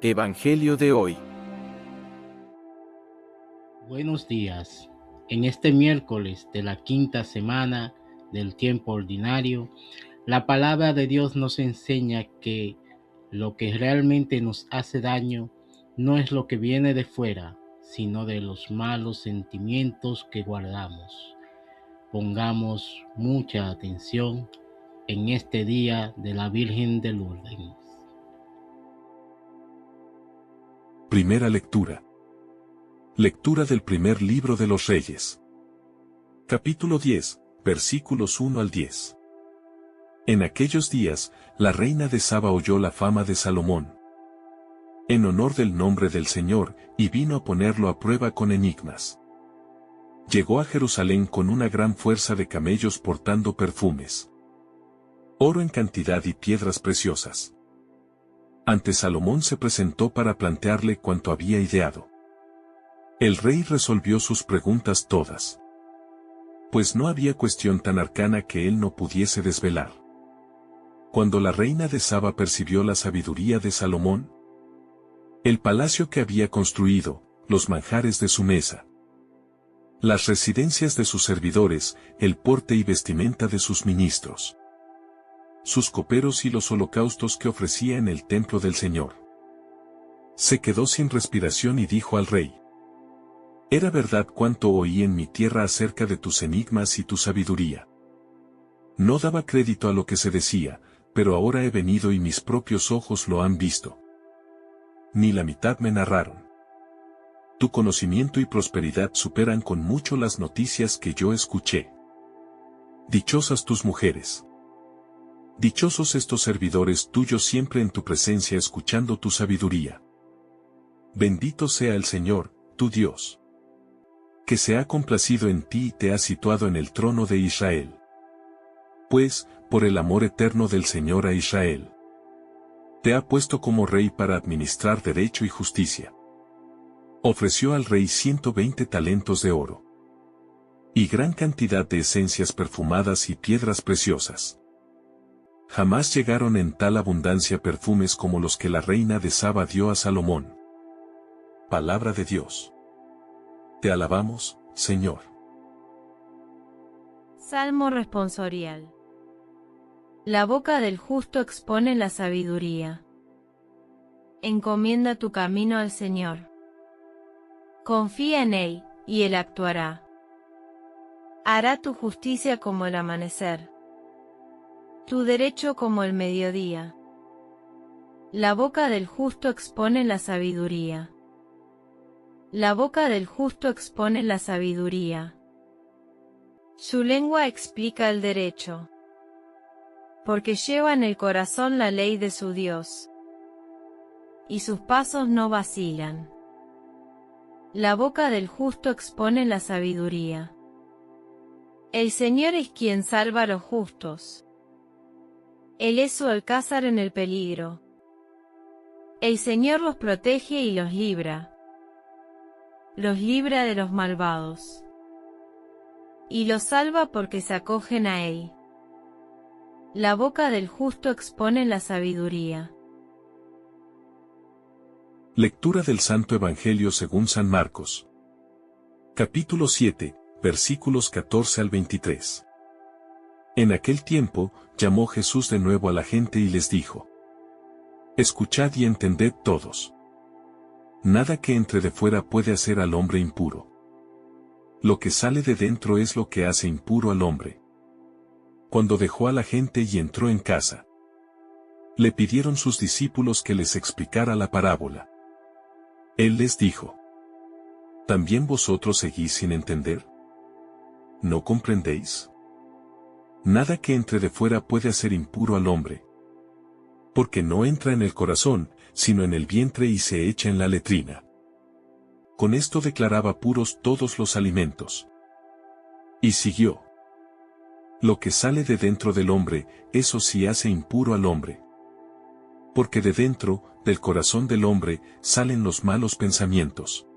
Evangelio de hoy. Buenos días. En este miércoles de la quinta semana del tiempo ordinario, la palabra de Dios nos enseña que lo que realmente nos hace daño no es lo que viene de fuera, sino de los malos sentimientos que guardamos. Pongamos mucha atención en este día de la Virgen de Lourdes. Primera lectura. Lectura del primer libro de los Reyes. Capítulo 10, versículos 1 al 10. En aquellos días, la reina de Saba oyó la fama de Salomón, en honor del nombre del Señor, y vino a ponerlo a prueba con enigmas. Llegó a Jerusalén con una gran fuerza de camellos portando perfumes, oro en cantidad y piedras preciosas. Ante Salomón se presentó para plantearle cuanto había ideado. El rey resolvió sus preguntas todas, pues no había cuestión tan arcana que él no pudiese desvelar. Cuando la reina de Saba percibió la sabiduría de Salomón, el palacio que había construido, los manjares de su mesa, las residencias de sus servidores, el porte y vestimenta de sus ministros, sus coperos y los holocaustos que ofrecía en el templo del Señor, se quedó sin respiración y dijo al rey: «Era verdad cuanto oí en mi tierra acerca de tus enigmas y tu sabiduría. No daba crédito a lo que se decía, pero ahora he venido y mis propios ojos lo han visto. Ni la mitad me narraron. Tu conocimiento y prosperidad superan con mucho las noticias que yo escuché. Dichosas tus mujeres. Dichosos estos servidores tuyos siempre en tu presencia escuchando tu sabiduría. Bendito sea el Señor, tu Dios, que se ha complacido en ti y te ha situado en el trono de Israel. Pues, por el amor eterno del Señor a Israel, te ha puesto como rey para administrar derecho y justicia». Ofreció al rey 120 talentos de oro y gran cantidad de esencias perfumadas y piedras preciosas. Jamás llegaron en tal abundancia perfumes como los que la reina de Saba dio a Salomón. Palabra de Dios. Te alabamos, Señor. Salmo responsorial. La boca del justo expone la sabiduría. Encomienda tu camino al Señor. Confía en Él, y Él actuará. Hará tu justicia como el amanecer, tu derecho como el mediodía. La boca del justo expone la sabiduría. La boca del justo expone la sabiduría. Su lengua explica el derecho, porque lleva en el corazón la ley de su Dios, y sus pasos no vacilan. La boca del justo expone la sabiduría. El Señor es quien salva a los justos. Él es su alcázar en el peligro. El Señor los protege y los libra. Los libra de los malvados. Y los salva porque se acogen a Él. La boca del justo expone la sabiduría. Lectura del Santo Evangelio según San Marcos. Capítulo 7, versículos 14 al 23. En aquel tiempo, llamó Jesús de nuevo a la gente y les dijo: «Escuchad y entended todos. Nada que entre de fuera puede hacer al hombre impuro. Lo que sale de dentro es lo que hace impuro al hombre». Cuando dejó a la gente y entró en casa, le pidieron sus discípulos que les explicara la parábola. Él les dijo: ¿También vosotros seguís sin entender? ¿No comprendéis? Nada que entre de fuera puede hacer impuro al hombre, porque no entra en el corazón, sino en el vientre y se echa en la letrina. Con esto declaraba puros todos los alimentos. Y siguió: lo que sale de dentro del hombre, eso sí hace impuro al hombre. Porque de dentro, del corazón del hombre, salen los malos pensamientos,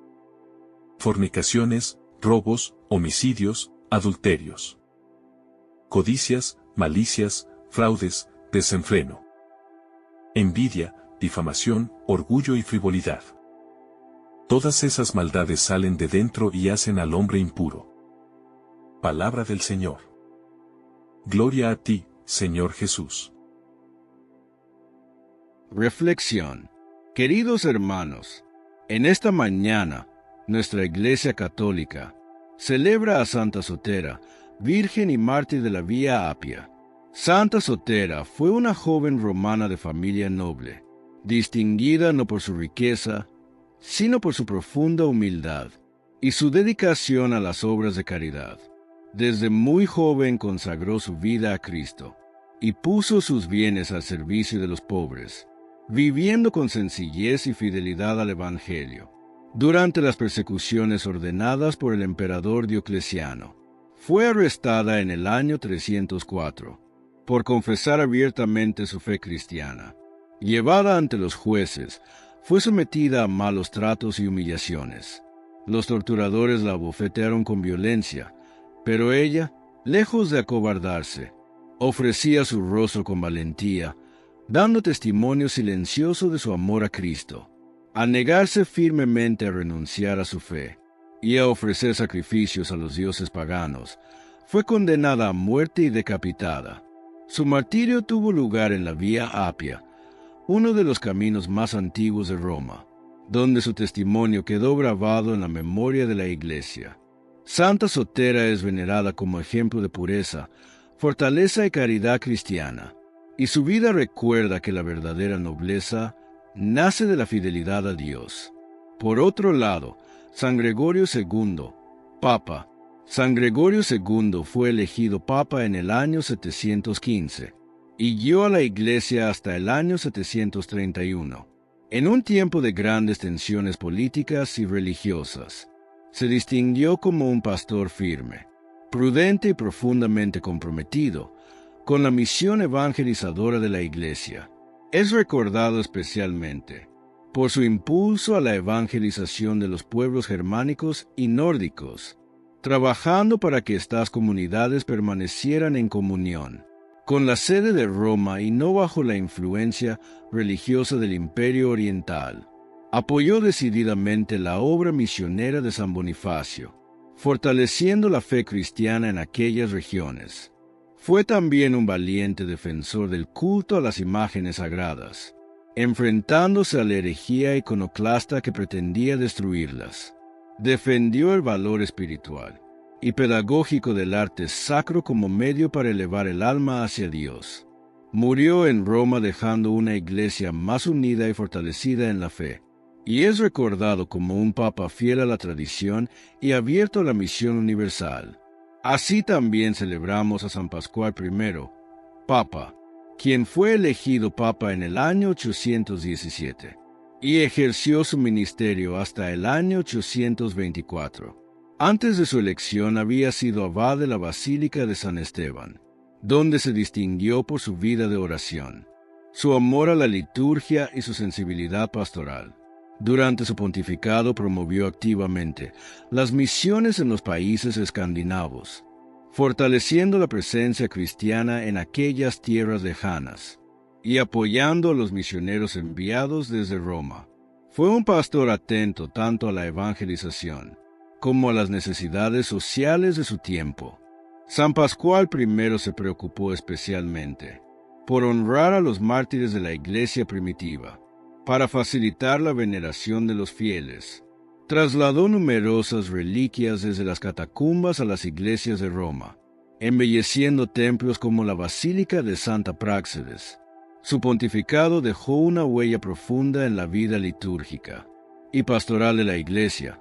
fornicaciones, robos, homicidios, adulterios, codicias, malicias, fraudes, desenfreno, envidia, difamación, orgullo y frivolidad. Todas esas maldades salen de dentro y hacen al hombre impuro. Palabra del Señor. Gloria a ti, Señor Jesús. Reflexión. Queridos hermanos, en esta mañana, nuestra Iglesia Católica celebra a Santa Sotera, virgen y mártir de la Vía Apia. Santa Sotera fue una joven romana de familia noble, distinguida no por su riqueza, sino por su profunda humildad y su dedicación a las obras de caridad. Desde muy joven consagró su vida a Cristo y puso sus bienes al servicio de los pobres, viviendo con sencillez y fidelidad al Evangelio. Durante las persecuciones ordenadas por el emperador Diocleciano, fue arrestada en el año 304 por confesar abiertamente su fe cristiana. Llevada ante los jueces, fue sometida a malos tratos y humillaciones. Los torturadores la abofetearon con violencia, pero ella, lejos de acobardarse, ofrecía su rostro con valentía, dando testimonio silencioso de su amor a Cristo. Al negarse firmemente a renunciar a su fe y a ofrecer sacrificios a los dioses paganos, fue condenada a muerte y decapitada. Su martirio tuvo lugar en la Vía Apia, uno de los caminos más antiguos de Roma, donde su testimonio quedó grabado en la memoria de la Iglesia. Santa Sotera es venerada como ejemplo de pureza, fortaleza y caridad cristiana, y su vida recuerda que la verdadera nobleza nace de la fidelidad a Dios. Por otro lado, San Gregorio II, Papa. San Gregorio II fue elegido Papa en el año 715 y guió a la Iglesia hasta el año 731. En un tiempo de grandes tensiones políticas y religiosas, se distinguió como un pastor firme, prudente y profundamente comprometido con la misión evangelizadora de la Iglesia. Es recordado especialmente por su impulso a la evangelización de los pueblos germánicos y nórdicos, trabajando para que estas comunidades permanecieran en comunión con la sede de Roma y no bajo la influencia religiosa del Imperio Oriental. Apoyó decididamente la obra misionera de San Bonifacio, fortaleciendo la fe cristiana en aquellas regiones. Fue también un valiente defensor del culto a las imágenes sagradas, enfrentándose a la herejía iconoclasta que pretendía destruirlas. Defendió el valor espiritual y pedagógico del arte sacro como medio para elevar el alma hacia Dios. Murió en Roma dejando una iglesia más unida y fortalecida en la fe, y es recordado como un papa fiel a la tradición y abierto a la misión universal. Así también celebramos a San Pascual I, Papa, quien fue elegido Papa en el año 817 y ejerció su ministerio hasta el año 824. Antes de su elección había sido abad de la Basílica de San Esteban, donde se distinguió por su vida de oración, su amor a la liturgia y su sensibilidad pastoral. Durante su pontificado promovió activamente las misiones en los países escandinavos, fortaleciendo la presencia cristiana en aquellas tierras lejanas y apoyando a los misioneros enviados desde Roma. Fue un pastor atento tanto a la evangelización como a las necesidades sociales de su tiempo. San Pascual I se preocupó especialmente por honrar a los mártires de la Iglesia primitiva, para facilitar la veneración de los fieles. Trasladó numerosas reliquias desde las catacumbas a las iglesias de Roma, embelleciendo templos como la Basílica de Santa Práxedes. Su pontificado dejó una huella profunda en la vida litúrgica y pastoral de la Iglesia,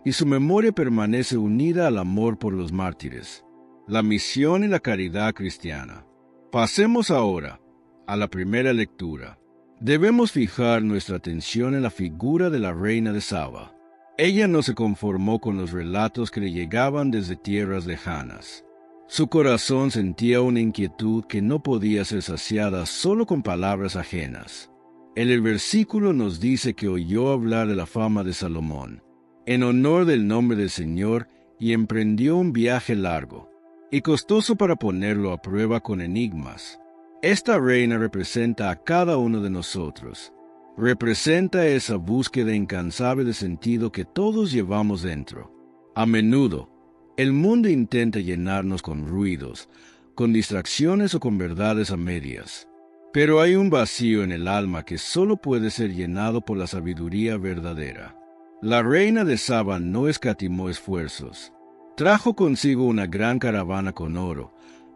y su memoria permanece unida al amor por los mártires, la misión y la caridad cristiana. Pasemos ahora a la primera lectura. Debemos fijar nuestra atención en la figura de la reina de Saba. Ella no se conformó con los relatos que le llegaban desde tierras lejanas. Su corazón sentía una inquietud que no podía ser saciada solo con palabras ajenas. En el versículo nos dice que oyó hablar de la fama de Salomón, en honor del nombre del Señor, y emprendió un viaje largo y costoso para ponerlo a prueba con enigmas. Esta reina representa a cada uno de nosotros, representa esa búsqueda incansable de sentido que todos llevamos dentro. A menudo, el mundo intenta llenarnos con ruidos, con distracciones o con verdades a medias. Pero hay un vacío en el alma que solo puede ser llenado por la sabiduría verdadera. La reina de Saba no escatimó esfuerzos. Trajo consigo una gran caravana con oro,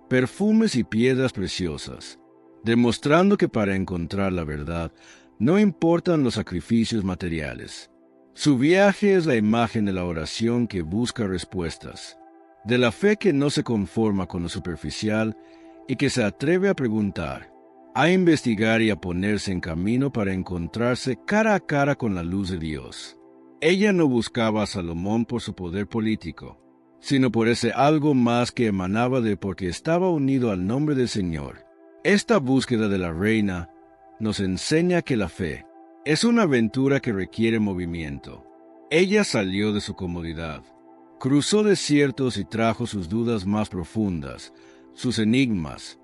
perfumes y piedras preciosas, demostrando que para encontrar la verdad no importan los sacrificios materiales. Su viaje es la imagen de la oración que busca respuestas, de la fe que no se conforma con lo superficial y que se atreve a preguntar, a investigar y a ponerse en camino para encontrarse cara a cara con la luz de Dios. Ella no buscaba a Salomón por su poder político, sino por ese algo más que emanaba de porque estaba unido al nombre del Señor. Esta búsqueda de la reina nos enseña que la fe es una aventura que requiere movimiento. Ella salió de su comodidad, cruzó desiertos y trajo sus dudas más profundas, sus enigmas,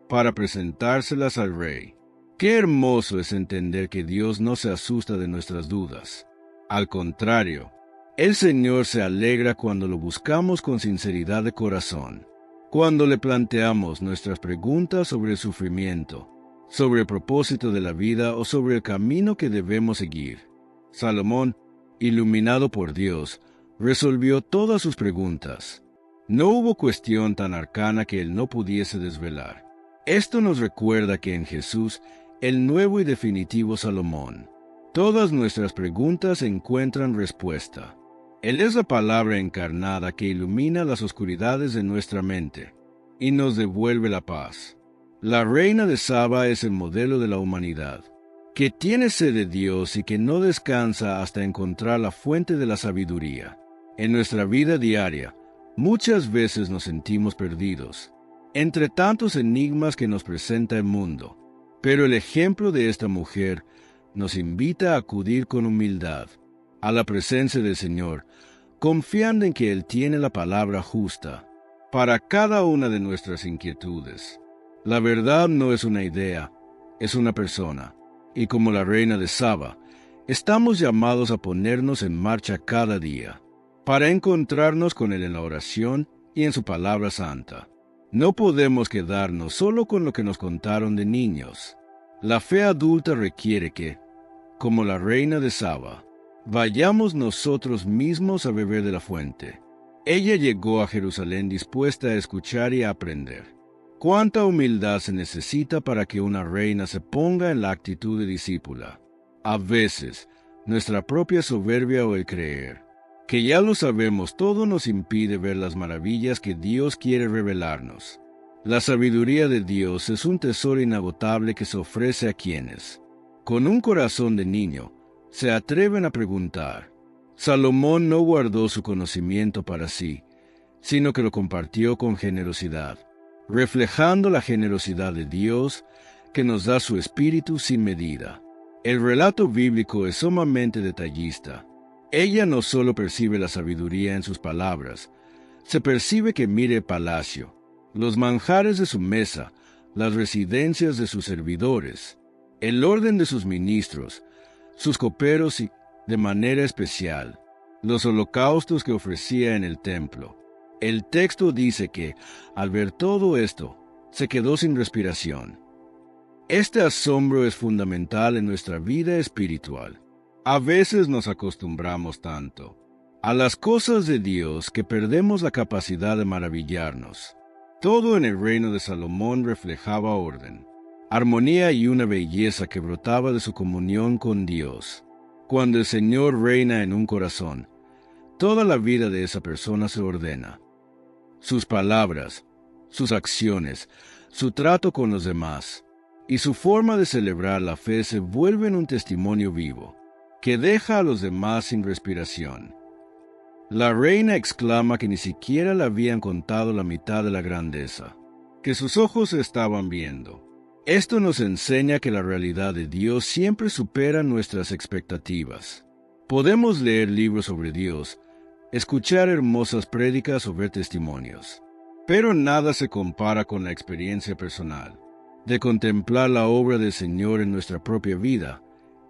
para presentárselas al rey. Qué hermoso es entender que Dios no se asusta de nuestras dudas. Al contrario, el Señor se alegra cuando lo buscamos con sinceridad de corazón, cuando le planteamos nuestras preguntas sobre el sufrimiento, sobre el propósito de la vida o sobre el camino que debemos seguir. Salomón, iluminado por Dios, resolvió todas sus preguntas. No hubo cuestión tan arcana que él no pudiese desvelar. Esto nos recuerda que en Jesús, el nuevo y definitivo Salomón, todas nuestras preguntas encuentran respuesta. Él es la palabra encarnada que ilumina las oscuridades de nuestra mente y nos devuelve la paz. La reina de Saba es el modelo de la humanidad, que tiene sed de Dios y que no descansa hasta encontrar la fuente de la sabiduría. En nuestra vida diaria, muchas veces nos sentimos perdidos, entre tantos enigmas que nos presenta el mundo. Pero el ejemplo de esta mujer nos invita a acudir con humildad a la presencia del Señor, confiando en que Él tiene la palabra justa para cada una de nuestras inquietudes. La verdad no es una idea, es una persona, y como la reina de Saba, estamos llamados a ponernos en marcha cada día, para encontrarnos con Él en la oración y en su palabra santa. No podemos quedarnos solo con lo que nos contaron de niños. La fe adulta requiere que, como la reina de Saba, vayamos nosotros mismos a beber de la fuente. Ella llegó a Jerusalén dispuesta a escuchar y a aprender. ¿Cuánta humildad se necesita para que una reina se ponga en la actitud de discípula? A veces, nuestra propia soberbia o el creer, que ya lo sabemos todo, nos impide ver las maravillas que Dios quiere revelarnos. La sabiduría de Dios es un tesoro inagotable que se ofrece a quienes, con un corazón de niño, se atreven a preguntar. Salomón no guardó su conocimiento para sí, sino que lo compartió con generosidad, reflejando la generosidad de Dios que nos da su espíritu sin medida. El relato bíblico es sumamente detallista. Ella no solo percibe la sabiduría en sus palabras, se percibe que mire el palacio, los manjares de su mesa, las residencias de sus servidores, el orden de sus ministros, sus coperos y, de manera especial, los holocaustos que ofrecía en el templo. El texto dice que, al ver todo esto, se quedó sin respiración. Este asombro es fundamental en nuestra vida espiritual. A veces nos acostumbramos tanto a las cosas de Dios que perdemos la capacidad de maravillarnos. Todo en el reino de Salomón reflejaba orden, armonía y una belleza que brotaba de su comunión con Dios. Cuando el Señor reina en un corazón, toda la vida de esa persona se ordena. Sus palabras, sus acciones, su trato con los demás y su forma de celebrar la fe se vuelven un testimonio vivo, que deja a los demás sin respiración. La reina exclama que ni siquiera le habían contado la mitad de la grandeza, que sus ojos estaban viendo. Esto nos enseña que la realidad de Dios siempre supera nuestras expectativas. Podemos leer libros sobre Dios, escuchar hermosas prédicas o ver testimonios, pero nada se compara con la experiencia personal de contemplar la obra del Señor en nuestra propia vida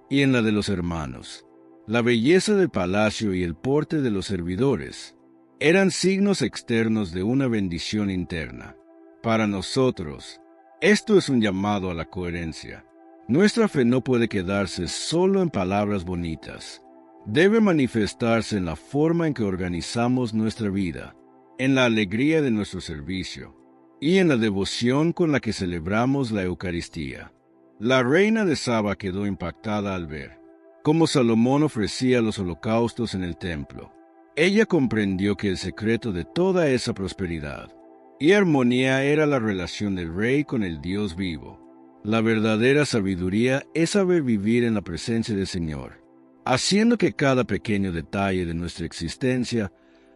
y en la de los hermanos. La belleza del palacio y el porte de los servidores eran signos externos de una bendición interna. Para nosotros, esto es un llamado a la coherencia. Nuestra fe no puede quedarse solo en palabras bonitas. Debe manifestarse en la forma en que organizamos nuestra vida, en la alegría de nuestro servicio y en la devoción con la que celebramos la Eucaristía. La reina de Saba quedó impactada al ver cómo Salomón ofrecía los holocaustos en el templo. Ella comprendió que el secreto de toda esa prosperidad y armonía era la relación del rey con el Dios vivo. La verdadera sabiduría es saber vivir en la presencia del Señor, haciendo que cada pequeño detalle de nuestra existencia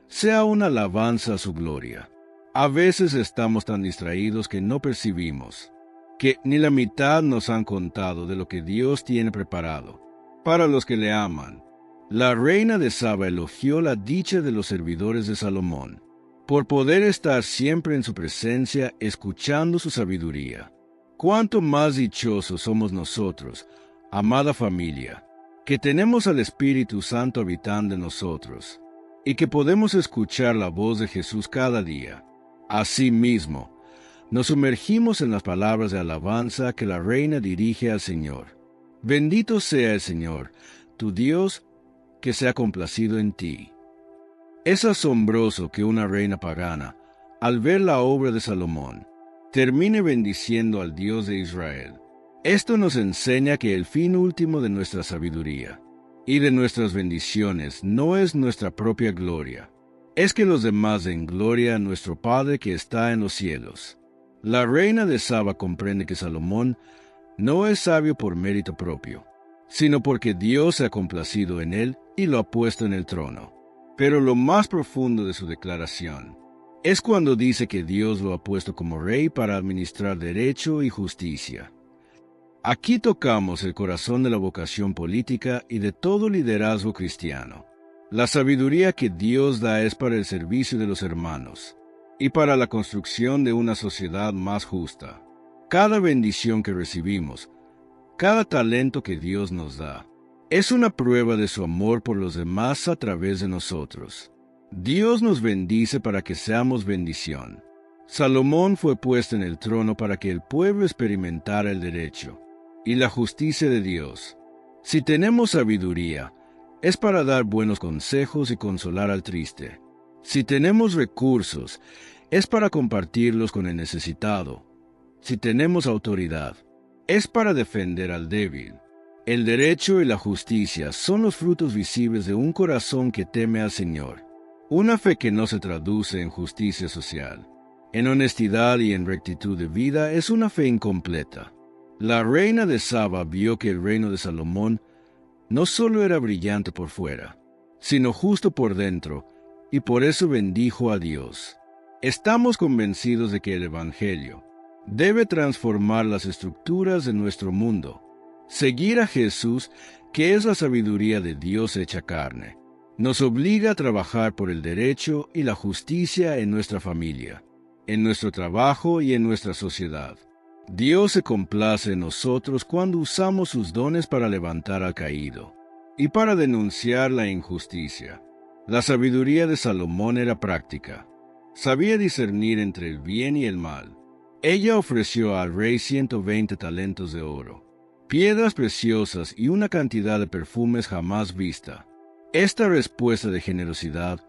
sea una alabanza a su gloria. A veces estamos tan distraídos que no percibimos que ni la mitad nos han contado de lo que Dios tiene preparado para los que le aman. La reina de Saba elogió la dicha de los servidores de Salomón por poder estar siempre en su presencia escuchando su sabiduría. Cuánto más dichosos somos nosotros, amada familia, que tenemos al Espíritu Santo habitando en nosotros y que podemos escuchar la voz de Jesús cada día. Asimismo, nos sumergimos en las palabras de alabanza que la reina dirige al Señor. Bendito sea el Señor, tu Dios, que se ha complacido en ti. Es asombroso que una reina pagana, al ver la obra de Salomón, termine bendiciendo al Dios de Israel. Esto nos enseña que el fin último de nuestra sabiduría y de nuestras bendiciones no es nuestra propia gloria, es que los demás den gloria a nuestro Padre que está en los cielos. La reina de Saba comprende que Salomón no es sabio por mérito propio, sino porque Dios se ha complacido en él y lo ha puesto en el trono. Pero lo más profundo de su declaración es cuando dice que Dios lo ha puesto como rey para administrar derecho y justicia. Aquí tocamos el corazón de la vocación política y de todo liderazgo cristiano. La sabiduría que Dios da es para el servicio de los hermanos y para la construcción de una sociedad más justa. Cada bendición que recibimos, cada talento que Dios nos da, es una prueba de su amor por los demás a través de nosotros. Dios nos bendice para que seamos bendición. Salomón fue puesto en el trono para que el pueblo experimentara el derecho y la justicia de Dios. Si tenemos sabiduría, es para dar buenos consejos y consolar al triste. Si tenemos recursos, es para compartirlos con el necesitado. Si tenemos autoridad, es para defender al débil. El derecho y la justicia son los frutos visibles de un corazón que teme al Señor. Una fe que no se traduce en justicia social, en honestidad y en rectitud de vida es una fe incompleta. La reina de Saba vio que el reino de Salomón no solo era brillante por fuera, sino justo por dentro, y por eso bendijo a Dios. Estamos convencidos de que el Evangelio debe transformar las estructuras de nuestro mundo. Seguir a Jesús, que es la sabiduría de Dios hecha carne, nos obliga a trabajar por el derecho y la justicia en nuestra familia, en nuestro trabajo y en nuestra sociedad. Dios se complace en nosotros cuando usamos sus dones para levantar al caído y para denunciar la injusticia. La sabiduría de Salomón era práctica. Sabía discernir entre el bien y el mal. Ella ofreció al rey 120 talentos de oro, piedras preciosas y una cantidad de perfumes jamás vista. Esta respuesta de generosidad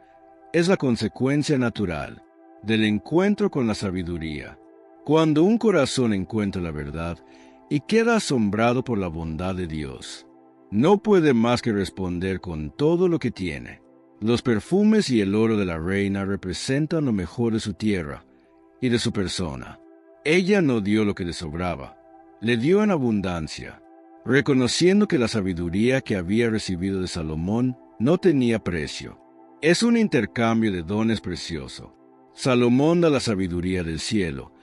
es la consecuencia natural del encuentro con la sabiduría. Cuando un corazón encuentra la verdad y queda asombrado por la bondad de Dios, no puede más que responder con todo lo que tiene. Los perfumes y el oro de la reina representan lo mejor de su tierra y de su persona. Ella no dio lo que le sobraba, le dio en abundancia, reconociendo que la sabiduría que había recibido de Salomón no tenía precio. Es un intercambio de dones precioso. Salomón da la sabiduría del cielo,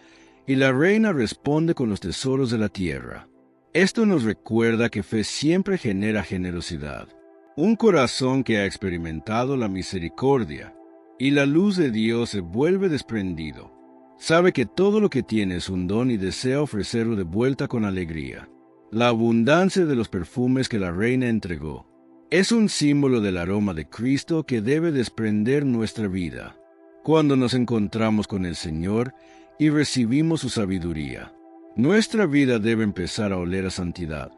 y la reina responde con los tesoros de la tierra. Esto nos recuerda que fe siempre genera generosidad. Un corazón que ha experimentado la misericordia y la luz de Dios se vuelve desprendido. Sabe que todo lo que tiene es un don y desea ofrecerlo de vuelta con alegría. La abundancia de los perfumes que la reina entregó es un símbolo del aroma de Cristo que debe desprender nuestra vida cuando nos encontramos con el Señor y recibimos su sabiduría. Nuestra vida debe empezar a oler a santidad,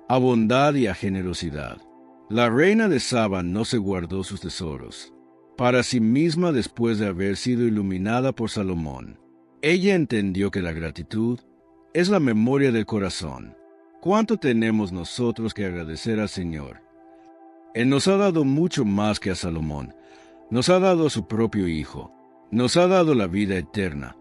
a bondad y a generosidad. La reina de Saba no se guardó sus tesoros para sí misma después de haber sido iluminada por Salomón. Ella entendió que la gratitud es la memoria del corazón. ¿Cuánto tenemos nosotros que agradecer al Señor? Él nos ha dado mucho más que a Salomón. Nos ha dado a su propio Hijo. Nos ha dado la vida eterna.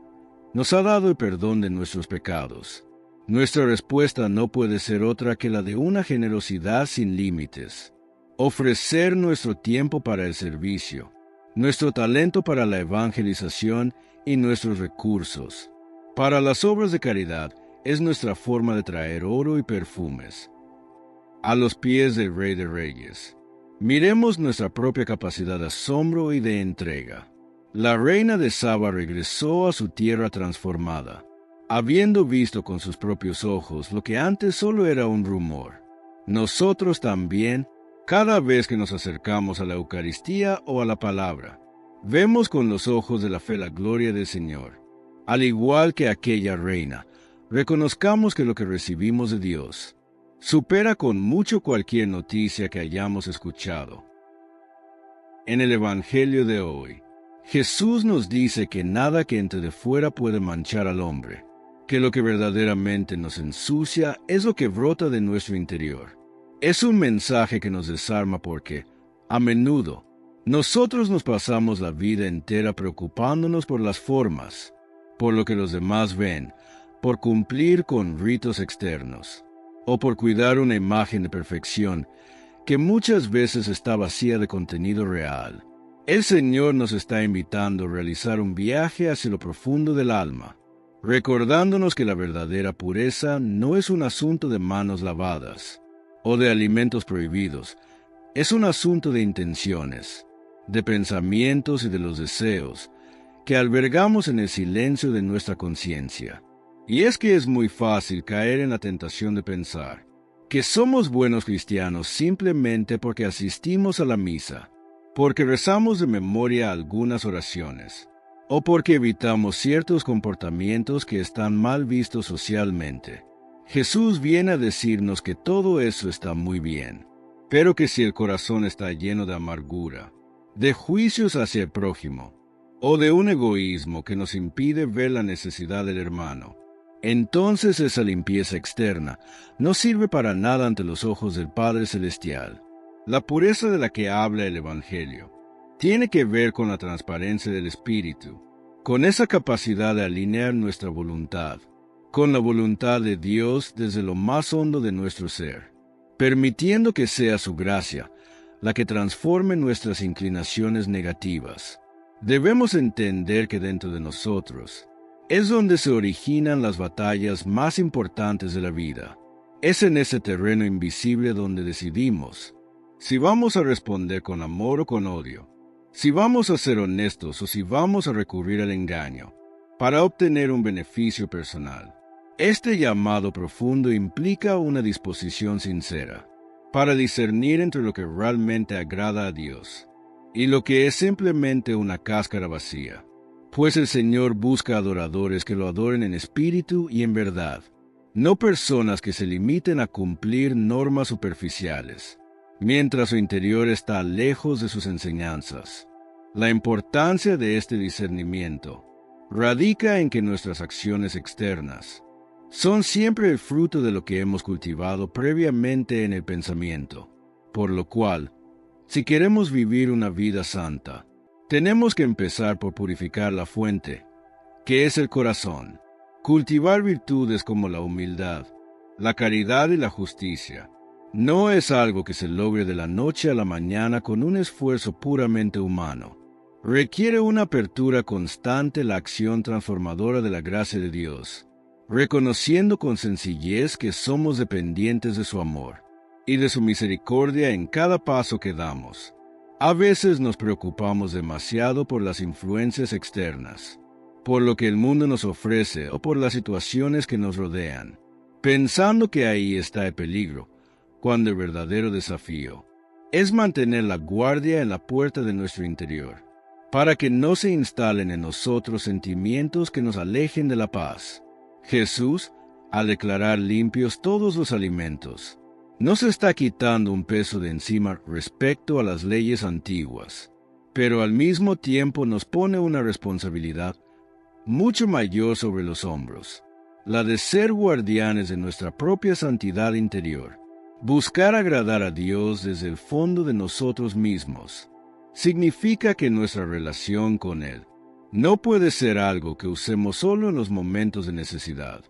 Nos ha dado el perdón de nuestros pecados. Nuestra respuesta no puede ser otra que la de una generosidad sin límites. Ofrecer nuestro tiempo para el servicio, nuestro talento para la evangelización y nuestros recursos para las obras de caridad es nuestra forma de traer oro y perfumes a los pies del Rey de Reyes. Miremos nuestra propia capacidad de asombro y de entrega. La reina de Saba regresó a su tierra transformada, habiendo visto con sus propios ojos lo que antes solo era un rumor. Nosotros también, cada vez que nos acercamos a la Eucaristía o a la palabra, vemos con los ojos de la fe la gloria del Señor. Al igual que aquella reina, reconozcamos que lo que recibimos de Dios supera con mucho cualquier noticia que hayamos escuchado. En el Evangelio de hoy, Jesús nos dice que nada que entre de fuera puede manchar al hombre, que lo que verdaderamente nos ensucia es lo que brota de nuestro interior. Es un mensaje que nos desarma porque, a menudo, nosotros nos pasamos la vida entera preocupándonos por las formas, por lo que los demás ven, por cumplir con ritos externos, o por cuidar una imagen de perfección que muchas veces está vacía de contenido real. El Señor nos está invitando a realizar un viaje hacia lo profundo del alma, recordándonos que la verdadera pureza no es un asunto de manos lavadas o de alimentos prohibidos, es un asunto de intenciones, de pensamientos y de los deseos que albergamos en el silencio de nuestra conciencia. Y es que es muy fácil caer en la tentación de pensar que somos buenos cristianos simplemente porque asistimos a la misa, porque rezamos de memoria algunas oraciones, o porque evitamos ciertos comportamientos que están mal vistos socialmente. Jesús viene a decirnos que todo eso está muy bien, pero que si el corazón está lleno de amargura, de juicios hacia el prójimo, o de un egoísmo que nos impide ver la necesidad del hermano, entonces esa limpieza externa no sirve para nada ante los ojos del Padre Celestial. La pureza de la que habla el Evangelio tiene que ver con la transparencia del Espíritu, con esa capacidad de alinear nuestra voluntad con la voluntad de Dios desde lo más hondo de nuestro ser, permitiendo que sea su gracia la que transforme nuestras inclinaciones negativas. Debemos entender que dentro de nosotros es donde se originan las batallas más importantes de la vida. Es en ese terreno invisible donde decidimos si vamos a responder con amor o con odio, si vamos a ser honestos o si vamos a recurrir al engaño para obtener un beneficio personal. Este llamado profundo implica una disposición sincera para discernir entre lo que realmente agrada a Dios y lo que es simplemente una cáscara vacía, pues el Señor busca adoradores que lo adoren en espíritu y en verdad, no personas que se limiten a cumplir normas superficiales, mientras su interior está lejos de sus enseñanzas. La importancia de este discernimiento radica en que nuestras acciones externas son siempre el fruto de lo que hemos cultivado previamente en el pensamiento, por lo cual, si queremos vivir una vida santa, tenemos que empezar por purificar la fuente, que es el corazón, cultivar virtudes como la humildad, la caridad y la justicia. No es algo que se logre de la noche a la mañana con un esfuerzo puramente humano. Requiere una apertura constante a la acción transformadora de la gracia de Dios, reconociendo con sencillez que somos dependientes de su amor y de su misericordia en cada paso que damos. A veces nos preocupamos demasiado por las influencias externas, por lo que el mundo nos ofrece o por las situaciones que nos rodean, pensando que ahí está el peligro, cuando el verdadero desafío es mantener la guardia en la puerta de nuestro interior, para que no se instalen en nosotros sentimientos que nos alejen de la paz. Jesús, al declarar limpios todos los alimentos, no se está quitando un peso de encima respecto a las leyes antiguas, pero al mismo tiempo nos pone una responsabilidad mucho mayor sobre los hombros, la de ser guardianes de nuestra propia santidad interior. Buscar agradar a Dios desde el fondo de nosotros mismos significa que nuestra relación con Él no puede ser algo que usemos solo en los momentos de necesidad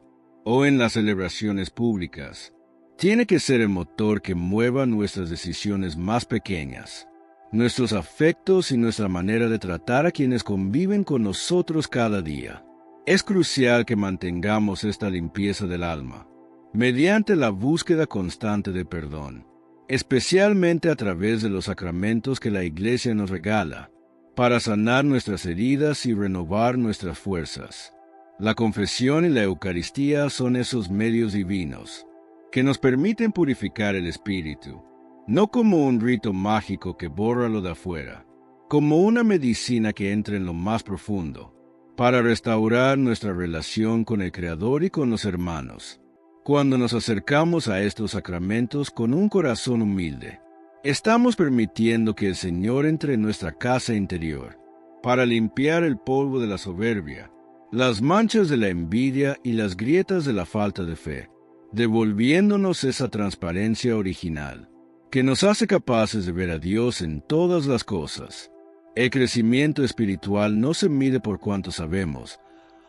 o en las celebraciones públicas. Tiene que ser el motor que mueva nuestras decisiones más pequeñas, nuestros afectos y nuestra manera de tratar a quienes conviven con nosotros cada día. Es crucial que mantengamos esta limpieza del alma mediante la búsqueda constante de perdón, especialmente a través de los sacramentos que la Iglesia nos regala, para sanar nuestras heridas y renovar nuestras fuerzas. La confesión y la Eucaristía son esos medios divinos que nos permiten purificar el espíritu, no como un rito mágico que borra lo de afuera, como una medicina que entra en lo más profundo, para restaurar nuestra relación con el Creador y con los hermanos. Cuando nos acercamos a estos sacramentos con un corazón humilde, estamos permitiendo que el Señor entre en nuestra casa interior, para limpiar el polvo de la soberbia, las manchas de la envidia y las grietas de la falta de fe, devolviéndonos esa transparencia original, que nos hace capaces de ver a Dios en todas las cosas. El crecimiento espiritual no se mide por cuánto sabemos,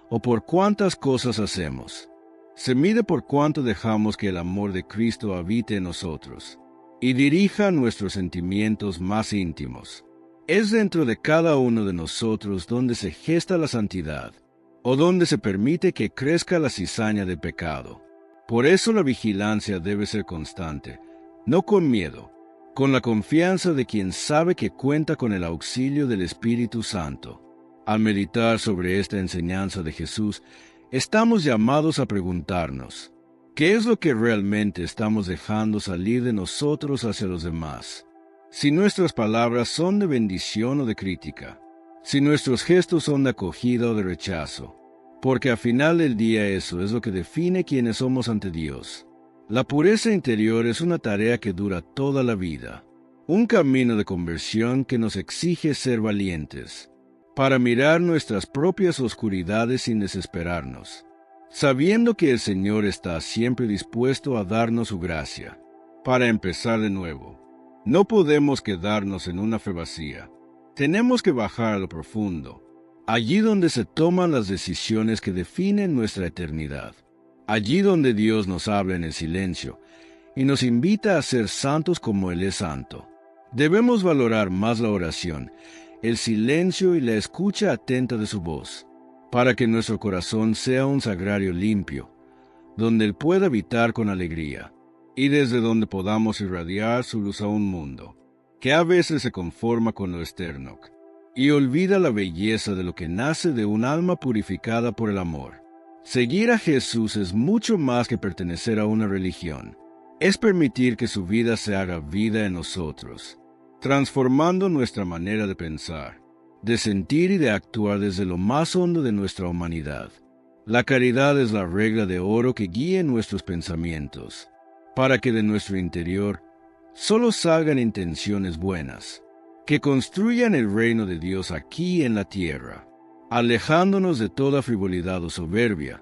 o por cuántas cosas hacemos. Se mide por cuánto dejamos que el amor de Cristo habite en nosotros y dirija nuestros sentimientos más íntimos. Es dentro de cada uno de nosotros donde se gesta la santidad, o donde se permite que crezca la cizaña del pecado. Por eso la vigilancia debe ser constante, no con miedo, con la confianza de quien sabe que cuenta con el auxilio del Espíritu Santo. Al meditar sobre esta enseñanza de Jesús, estamos llamados a preguntarnos, ¿qué es lo que realmente estamos dejando salir de nosotros hacia los demás? Si nuestras palabras son de bendición o de crítica, si nuestros gestos son de acogida o de rechazo, porque al final del día eso es lo que define quiénes somos ante Dios. La pureza interior es una tarea que dura toda la vida, un camino de conversión que nos exige ser valientes, para mirar nuestras propias oscuridades sin desesperarnos, sabiendo que el Señor está siempre dispuesto a darnos su gracia, para empezar de nuevo. No podemos quedarnos en una fe vacía. Tenemos que bajar a lo profundo, allí donde se toman las decisiones que definen nuestra eternidad, allí donde Dios nos habla en el silencio y nos invita a ser santos como Él es santo. Debemos valorar más la oración, el silencio y la escucha atenta de su voz, para que nuestro corazón sea un sagrario limpio, donde Él pueda habitar con alegría, y desde donde podamos irradiar su luz a un mundo, que a veces se conforma con lo externo, y olvida la belleza de lo que nace de un alma purificada por el amor. Seguir a Jesús es mucho más que pertenecer a una religión. Es permitir que su vida se haga vida en nosotros, transformando nuestra manera de pensar, de sentir y de actuar desde lo más hondo de nuestra humanidad. La caridad es la regla de oro que guíe nuestros pensamientos, para que de nuestro interior solo salgan intenciones buenas, que construyan el reino de Dios aquí en la tierra, alejándonos de toda frivolidad o soberbia,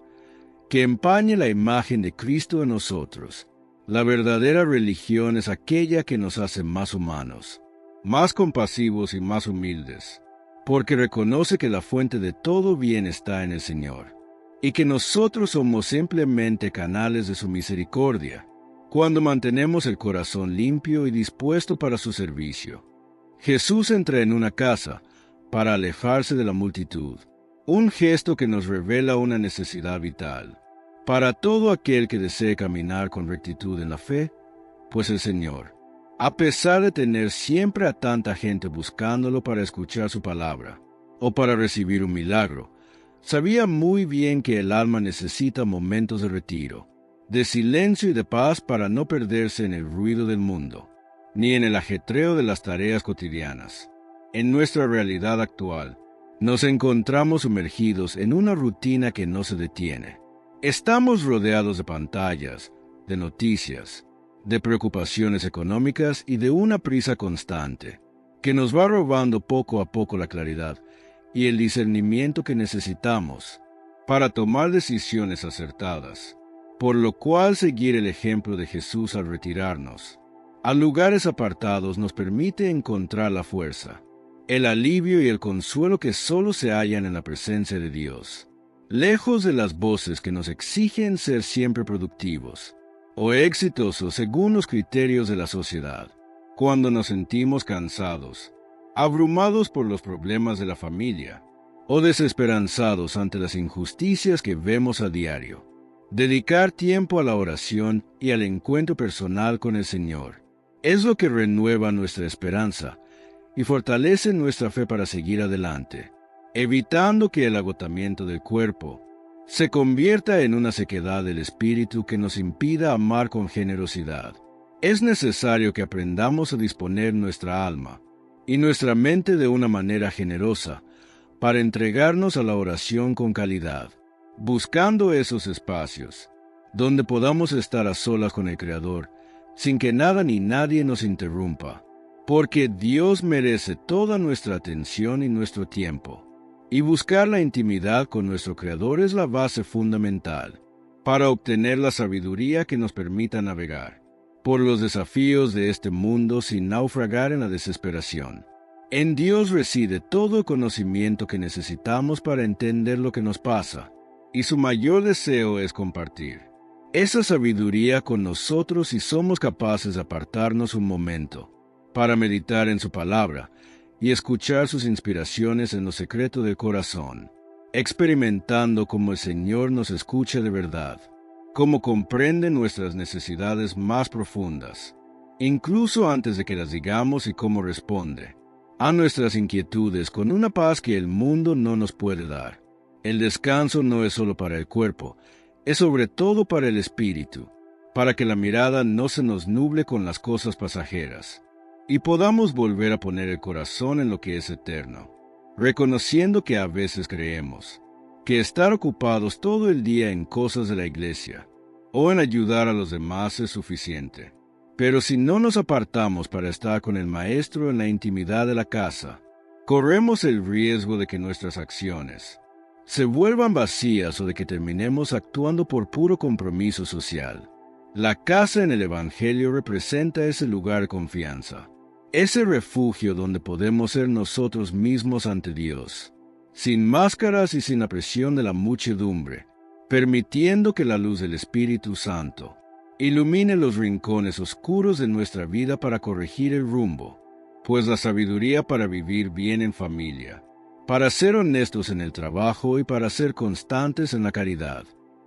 que empañe la imagen de Cristo en nosotros. La verdadera religión es aquella que nos hace más humanos, más compasivos y más humildes, porque reconoce que la fuente de todo bien está en el Señor, y que nosotros somos simplemente canales de su misericordia, cuando mantenemos el corazón limpio y dispuesto para su servicio. Jesús entra en una casa para alejarse de la multitud, un gesto que nos revela una necesidad vital para todo aquel que desee caminar con rectitud en la fe, pues el Señor, a pesar de tener siempre a tanta gente buscándolo para escuchar su palabra o para recibir un milagro, sabía muy bien que el alma necesita momentos de retiro, de silencio y de paz para no perderse en el ruido del mundo, ni en el ajetreo de las tareas cotidianas. En nuestra realidad actual, nos encontramos sumergidos en una rutina que no se detiene. Estamos rodeados de pantallas, de noticias, de preocupaciones económicas y de una prisa constante, que nos va robando poco a poco la claridad y el discernimiento que necesitamos para tomar decisiones acertadas, por lo cual seguir el ejemplo de Jesús al retirarnos a lugares apartados nos permite encontrar la fuerza, el alivio y el consuelo que solo se hallan en la presencia de Dios, lejos de las voces que nos exigen ser siempre productivos o exitosos según los criterios de la sociedad. Cuando nos sentimos cansados, abrumados por los problemas de la familia o desesperanzados ante las injusticias que vemos a diario, dedicar tiempo a la oración y al encuentro personal con el Señor es lo que renueva nuestra esperanza y fortalece nuestra fe para seguir adelante, evitando que el agotamiento del cuerpo se convierta en una sequedad del espíritu que nos impida amar con generosidad. Es necesario que aprendamos a disponer nuestra alma y nuestra mente de una manera generosa para entregarnos a la oración con calidad, buscando esos espacios donde podamos estar a solas con el Creador sin que nada ni nadie nos interrumpa, porque Dios merece toda nuestra atención y nuestro tiempo, y buscar la intimidad con nuestro Creador es la base fundamental para obtener la sabiduría que nos permita navegar por los desafíos de este mundo sin naufragar en la desesperación. En Dios reside todo el conocimiento que necesitamos para entender lo que nos pasa, y su mayor deseo es compartir esa sabiduría con nosotros si somos capaces de apartarnos un momento para meditar en su palabra y escuchar sus inspiraciones en lo secreto del corazón, experimentando cómo el Señor nos escucha de verdad, cómo comprende nuestras necesidades más profundas, incluso antes de que las digamos, y cómo responde a nuestras inquietudes con una paz que el mundo no nos puede dar. El descanso no es solo para el cuerpo, es sobre todo para el espíritu, para que la mirada no se nos nuble con las cosas pasajeras, y podamos volver a poner el corazón en lo que es eterno, reconociendo que a veces creemos que estar ocupados todo el día en cosas de la iglesia o en ayudar a los demás es suficiente. Pero si no nos apartamos para estar con el Maestro en la intimidad de la casa, corremos el riesgo de que nuestras acciones se vuelvan vacías o de que terminemos actuando por puro compromiso social. La casa en el Evangelio representa ese lugar de confianza, ese refugio donde podemos ser nosotros mismos ante Dios, sin máscaras y sin la presión de la muchedumbre, permitiendo que la luz del Espíritu Santo ilumine los rincones oscuros de nuestra vida para corregir el rumbo, pues la sabiduría para vivir bien en familia, para ser honestos en el trabajo y para ser constantes en la caridad,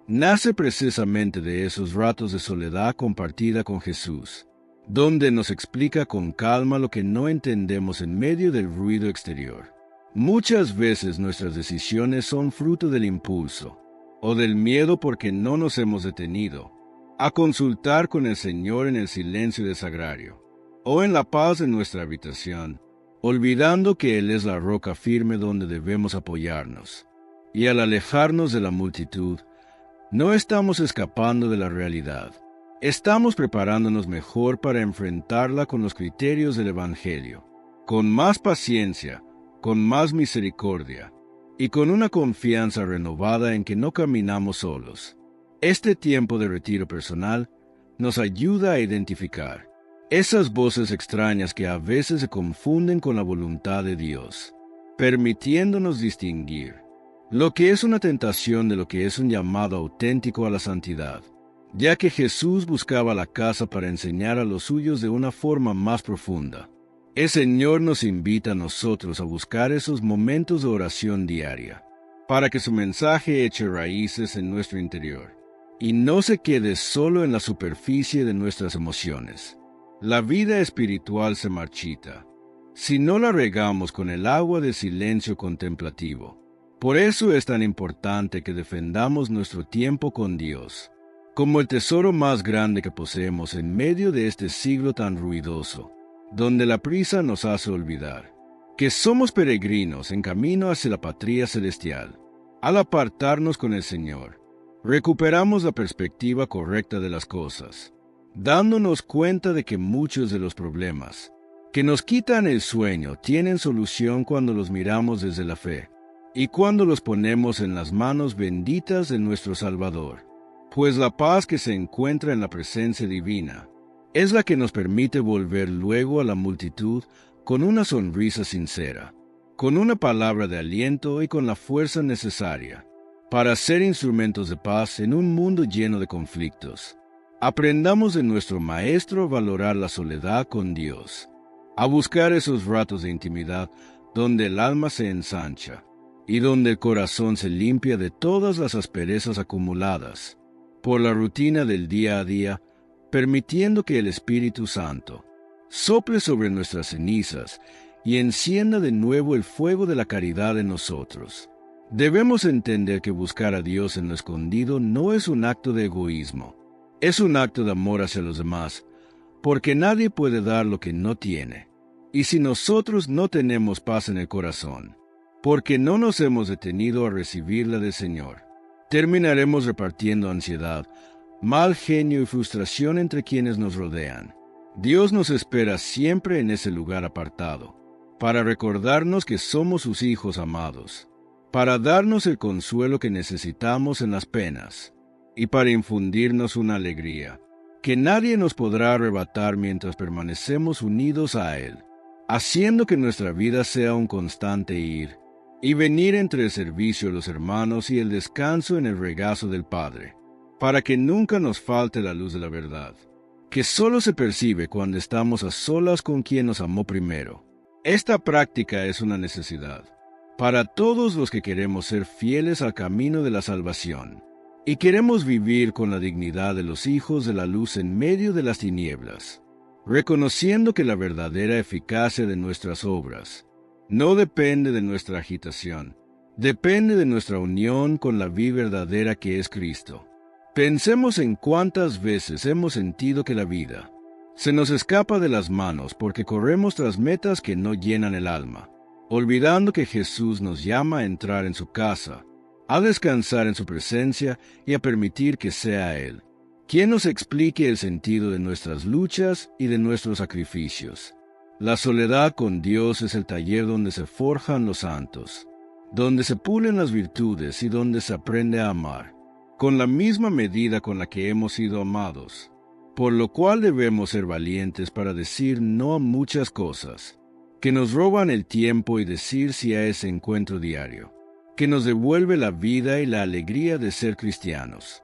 nace precisamente de esos ratos de soledad compartida con Jesús, donde nos explica con calma lo que no entendemos en medio del ruido exterior. Muchas veces nuestras decisiones son fruto del impulso o del miedo porque no nos hemos detenido a consultar con el Señor en el silencio del sagrario o en la paz de nuestra habitación, olvidando que Él es la roca firme donde debemos apoyarnos. Y al alejarnos de la multitud, no estamos escapando de la realidad. Estamos preparándonos mejor para enfrentarla con los criterios del Evangelio, con más paciencia, con más misericordia y con una confianza renovada en que no caminamos solos. Este tiempo de retiro personal nos ayuda a identificar esas voces extrañas que a veces se confunden con la voluntad de Dios, permitiéndonos distinguir lo que es una tentación de lo que es un llamado auténtico a la santidad, ya que Jesús buscaba la casa para enseñar a los suyos de una forma más profunda. El Señor nos invita a nosotros a buscar esos momentos de oración diaria, para que su mensaje eche raíces en nuestro interior y no se quede solo en la superficie de nuestras emociones. La vida espiritual se marchita si no la regamos con el agua de silencio contemplativo. Por eso es tan importante que defendamos nuestro tiempo con Dios, como el tesoro más grande que poseemos en medio de este siglo tan ruidoso, donde la prisa nos hace olvidar que somos peregrinos en camino hacia la patria celestial. Al apartarnos con el Señor, recuperamos la perspectiva correcta de las cosas, dándonos cuenta de que muchos de los problemas que nos quitan el sueño tienen solución cuando los miramos desde la fe y cuando los ponemos en las manos benditas de nuestro Salvador. Pues la paz que se encuentra en la presencia divina es la que nos permite volver luego a la multitud con una sonrisa sincera, con una palabra de aliento y con la fuerza necesaria para ser instrumentos de paz en un mundo lleno de conflictos. Aprendamos de nuestro Maestro a valorar la soledad con Dios, a buscar esos ratos de intimidad donde el alma se ensancha y donde el corazón se limpia de todas las asperezas acumuladas por la rutina del día a día, permitiendo que el Espíritu Santo sople sobre nuestras cenizas y encienda de nuevo el fuego de la caridad en nosotros. Debemos entender que buscar a Dios en lo escondido no es un acto de egoísmo, es un acto de amor hacia los demás, porque nadie puede dar lo que no tiene. Y si nosotros no tenemos paz en el corazón, porque no nos hemos detenido a recibirla del Señor, terminaremos repartiendo ansiedad, mal genio y frustración entre quienes nos rodean. Dios nos espera siempre en ese lugar apartado, para recordarnos que somos sus hijos amados, para darnos el consuelo que necesitamos en las penas, y para infundirnos una alegría que nadie nos podrá arrebatar mientras permanecemos unidos a Él, haciendo que nuestra vida sea un constante ir y venir entre el servicio de los hermanos y el descanso en el regazo del Padre, para que nunca nos falte la luz de la verdad, que solo se percibe cuando estamos a solas con quien nos amó primero. Esta práctica es una necesidad para todos los que queremos ser fieles al camino de la salvación y queremos vivir con la dignidad de los hijos de la luz en medio de las tinieblas, reconociendo que la verdadera eficacia de nuestras obras no depende de nuestra agitación, depende de nuestra unión con la vida verdadera que es Cristo. Pensemos en cuántas veces hemos sentido que la vida se nos escapa de las manos porque corremos tras metas que no llenan el alma, olvidando que Jesús nos llama a entrar en su casa, a descansar en su presencia y a permitir que sea Él quien nos explique el sentido de nuestras luchas y de nuestros sacrificios. La soledad con Dios es el taller donde se forjan los santos, donde se pulen las virtudes y donde se aprende a amar, con la misma medida con la que hemos sido amados, por lo cual debemos ser valientes para decir no a muchas cosas que nos roban el tiempo y decir sí a ese encuentro diario, que nos devuelve la vida y la alegría de ser cristianos.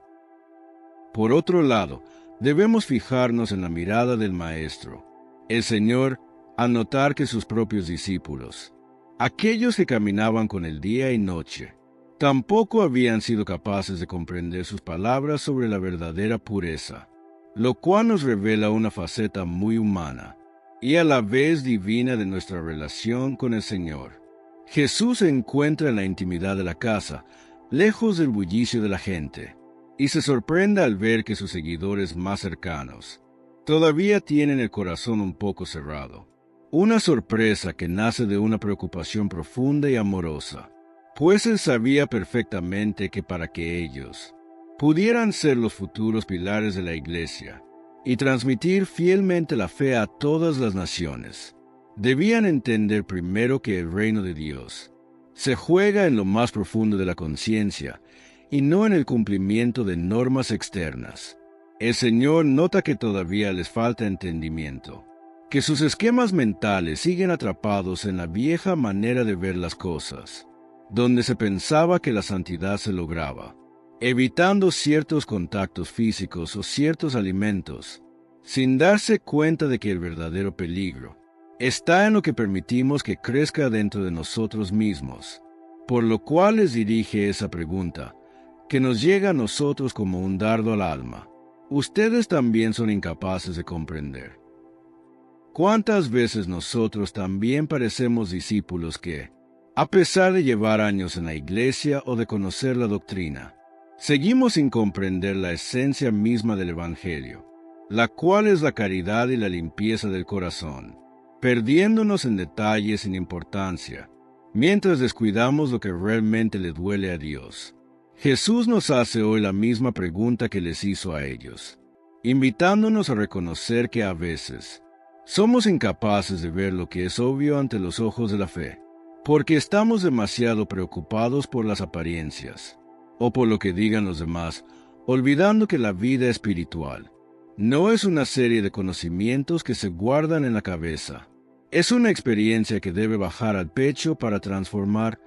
Por otro lado, debemos fijarnos en la mirada del Maestro, el Señor, al notar que sus propios discípulos, aquellos que caminaban con él día y noche, tampoco habían sido capaces de comprender sus palabras sobre la verdadera pureza, lo cual nos revela una faceta muy humana y a la vez divina de nuestra relación con el Señor. Jesús se encuentra en la intimidad de la casa, lejos del bullicio de la gente, y se sorprende al ver que sus seguidores más cercanos todavía tienen el corazón un poco cerrado. Una sorpresa que nace de una preocupación profunda y amorosa, pues él sabía perfectamente que para que ellos pudieran ser los futuros pilares de la Iglesia y transmitir fielmente la fe a todas las naciones, debían entender primero que el reino de Dios se juega en lo más profundo de la conciencia y no en el cumplimiento de normas externas. El Señor nota que todavía les falta entendimiento, que sus esquemas mentales siguen atrapados en la vieja manera de ver las cosas, donde se pensaba que la santidad se lograba evitando ciertos contactos físicos o ciertos alimentos, sin darse cuenta de que el verdadero peligro está en lo que permitimos que crezca dentro de nosotros mismos, por lo cual les dirige esa pregunta, que nos llega a nosotros como un dardo al alma. Ustedes también son incapaces de comprender. ¿Cuántas veces nosotros también parecemos discípulos que, a pesar de llevar años en la iglesia o de conocer la doctrina, seguimos sin comprender la esencia misma del Evangelio, la cual es la caridad y la limpieza del corazón, perdiéndonos en detalles sin importancia, mientras descuidamos lo que realmente le duele a Dios. Jesús nos hace hoy la misma pregunta que les hizo a ellos, invitándonos a reconocer que a veces somos incapaces de ver lo que es obvio ante los ojos de la fe, porque estamos demasiado preocupados por las apariencias, o por lo que digan los demás, olvidando que la vida espiritual no es una serie de conocimientos que se guardan en la cabeza. Es una experiencia que debe bajar al pecho para transformar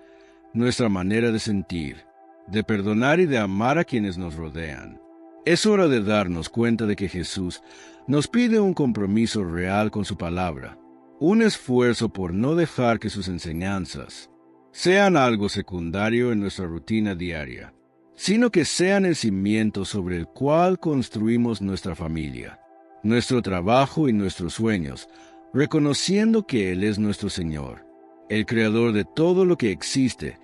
nuestra manera de sentir, de perdonar y de amar a quienes nos rodean. Es hora de darnos cuenta de que Jesús nos pide un compromiso real con su palabra, un esfuerzo por no dejar que sus enseñanzas sean algo secundario en nuestra rutina diaria, sino que sean el cimiento sobre el cual construimos nuestra familia, nuestro trabajo y nuestros sueños, reconociendo que Él es nuestro Señor, el Creador de todo lo que existe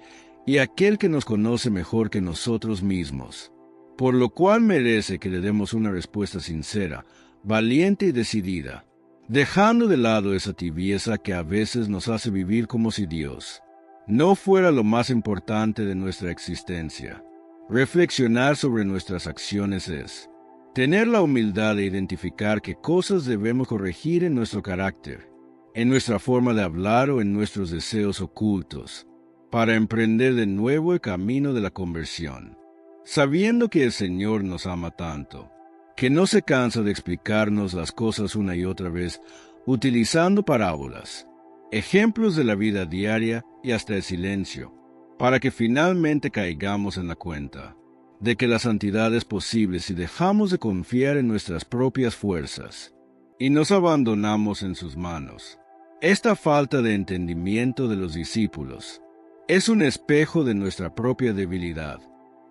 y aquel que nos conoce mejor que nosotros mismos, por lo cual merece que le demos una respuesta sincera, valiente y decidida, dejando de lado esa tibieza que a veces nos hace vivir como si Dios no fuera lo más importante de nuestra existencia. Reflexionar sobre nuestras acciones es tener la humildad de identificar qué cosas debemos corregir en nuestro carácter, en nuestra forma de hablar o en nuestros deseos ocultos, para emprender de nuevo el camino de la conversión, sabiendo que el Señor nos ama tanto, que no se cansa de explicarnos las cosas una y otra vez, utilizando parábolas, ejemplos de la vida diaria y hasta el silencio, para que finalmente caigamos en la cuenta de que la santidad es posible si dejamos de confiar en nuestras propias fuerzas y nos abandonamos en sus manos. Esta falta de entendimiento de los discípulos es un espejo de nuestra propia debilidad,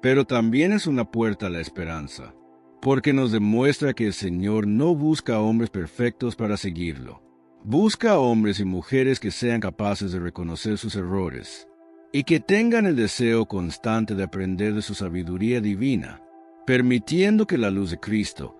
pero también es una puerta a la esperanza, porque nos demuestra que el Señor no busca a hombres perfectos para seguirlo. Busca a hombres y mujeres que sean capaces de reconocer sus errores y que tengan el deseo constante de aprender de su sabiduría divina, permitiendo que la luz de Cristo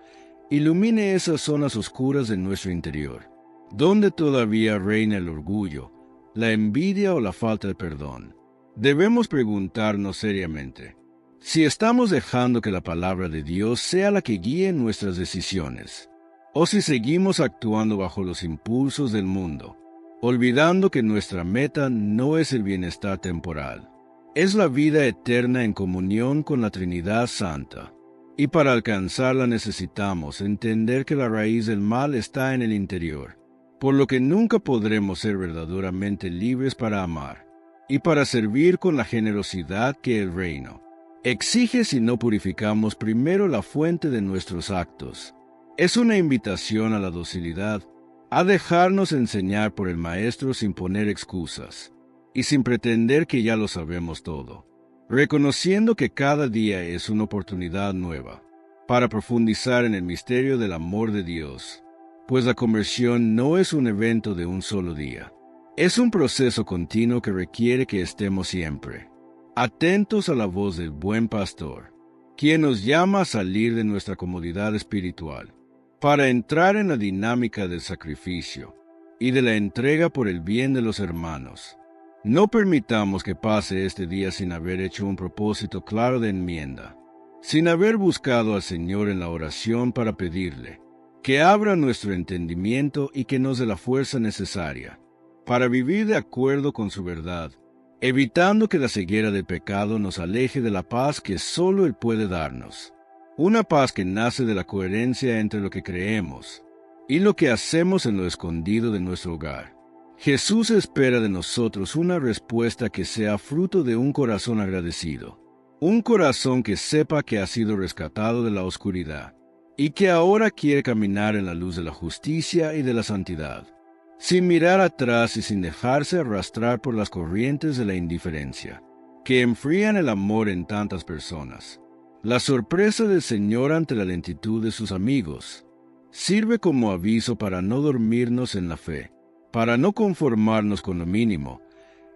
ilumine esas zonas oscuras de nuestro interior, donde todavía reina el orgullo, la envidia o la falta de perdón. Debemos preguntarnos seriamente si estamos dejando que la palabra de Dios sea la que guíe nuestras decisiones, o si seguimos actuando bajo los impulsos del mundo, olvidando que nuestra meta no es el bienestar temporal, es la vida eterna en comunión con la Trinidad Santa. Y para alcanzarla necesitamos entender que la raíz del mal está en el interior, por lo que nunca podremos ser verdaderamente libres para amar y para servir con la generosidad que el reino exige si no purificamos primero la fuente de nuestros actos. Es una invitación a la docilidad, a dejarnos enseñar por el Maestro sin poner excusas y sin pretender que ya lo sabemos todo, reconociendo que cada día es una oportunidad nueva para profundizar en el misterio del amor de Dios, pues la conversión no es un evento de un solo día. Es un proceso continuo que requiere que estemos siempre atentos a la voz del buen pastor, quien nos llama a salir de nuestra comodidad espiritual, para entrar en la dinámica del sacrificio y de la entrega por el bien de los hermanos. No permitamos que pase este día sin haber hecho un propósito claro de enmienda, sin haber buscado al Señor en la oración para pedirle que abra nuestro entendimiento y que nos dé la fuerza necesaria para vivir de acuerdo con su verdad, evitando que la ceguera del pecado nos aleje de la paz que solo Él puede darnos. Una paz que nace de la coherencia entre lo que creemos y lo que hacemos en lo escondido de nuestro hogar. Jesús espera de nosotros una respuesta que sea fruto de un corazón agradecido, un corazón que sepa que ha sido rescatado de la oscuridad y que ahora quiere caminar en la luz de la justicia y de la santidad, sin mirar atrás y sin dejarse arrastrar por las corrientes de la indiferencia, que enfrían el amor en tantas personas. La sorpresa del Señor ante la lentitud de sus amigos sirve como aviso para no dormirnos en la fe, para no conformarnos con lo mínimo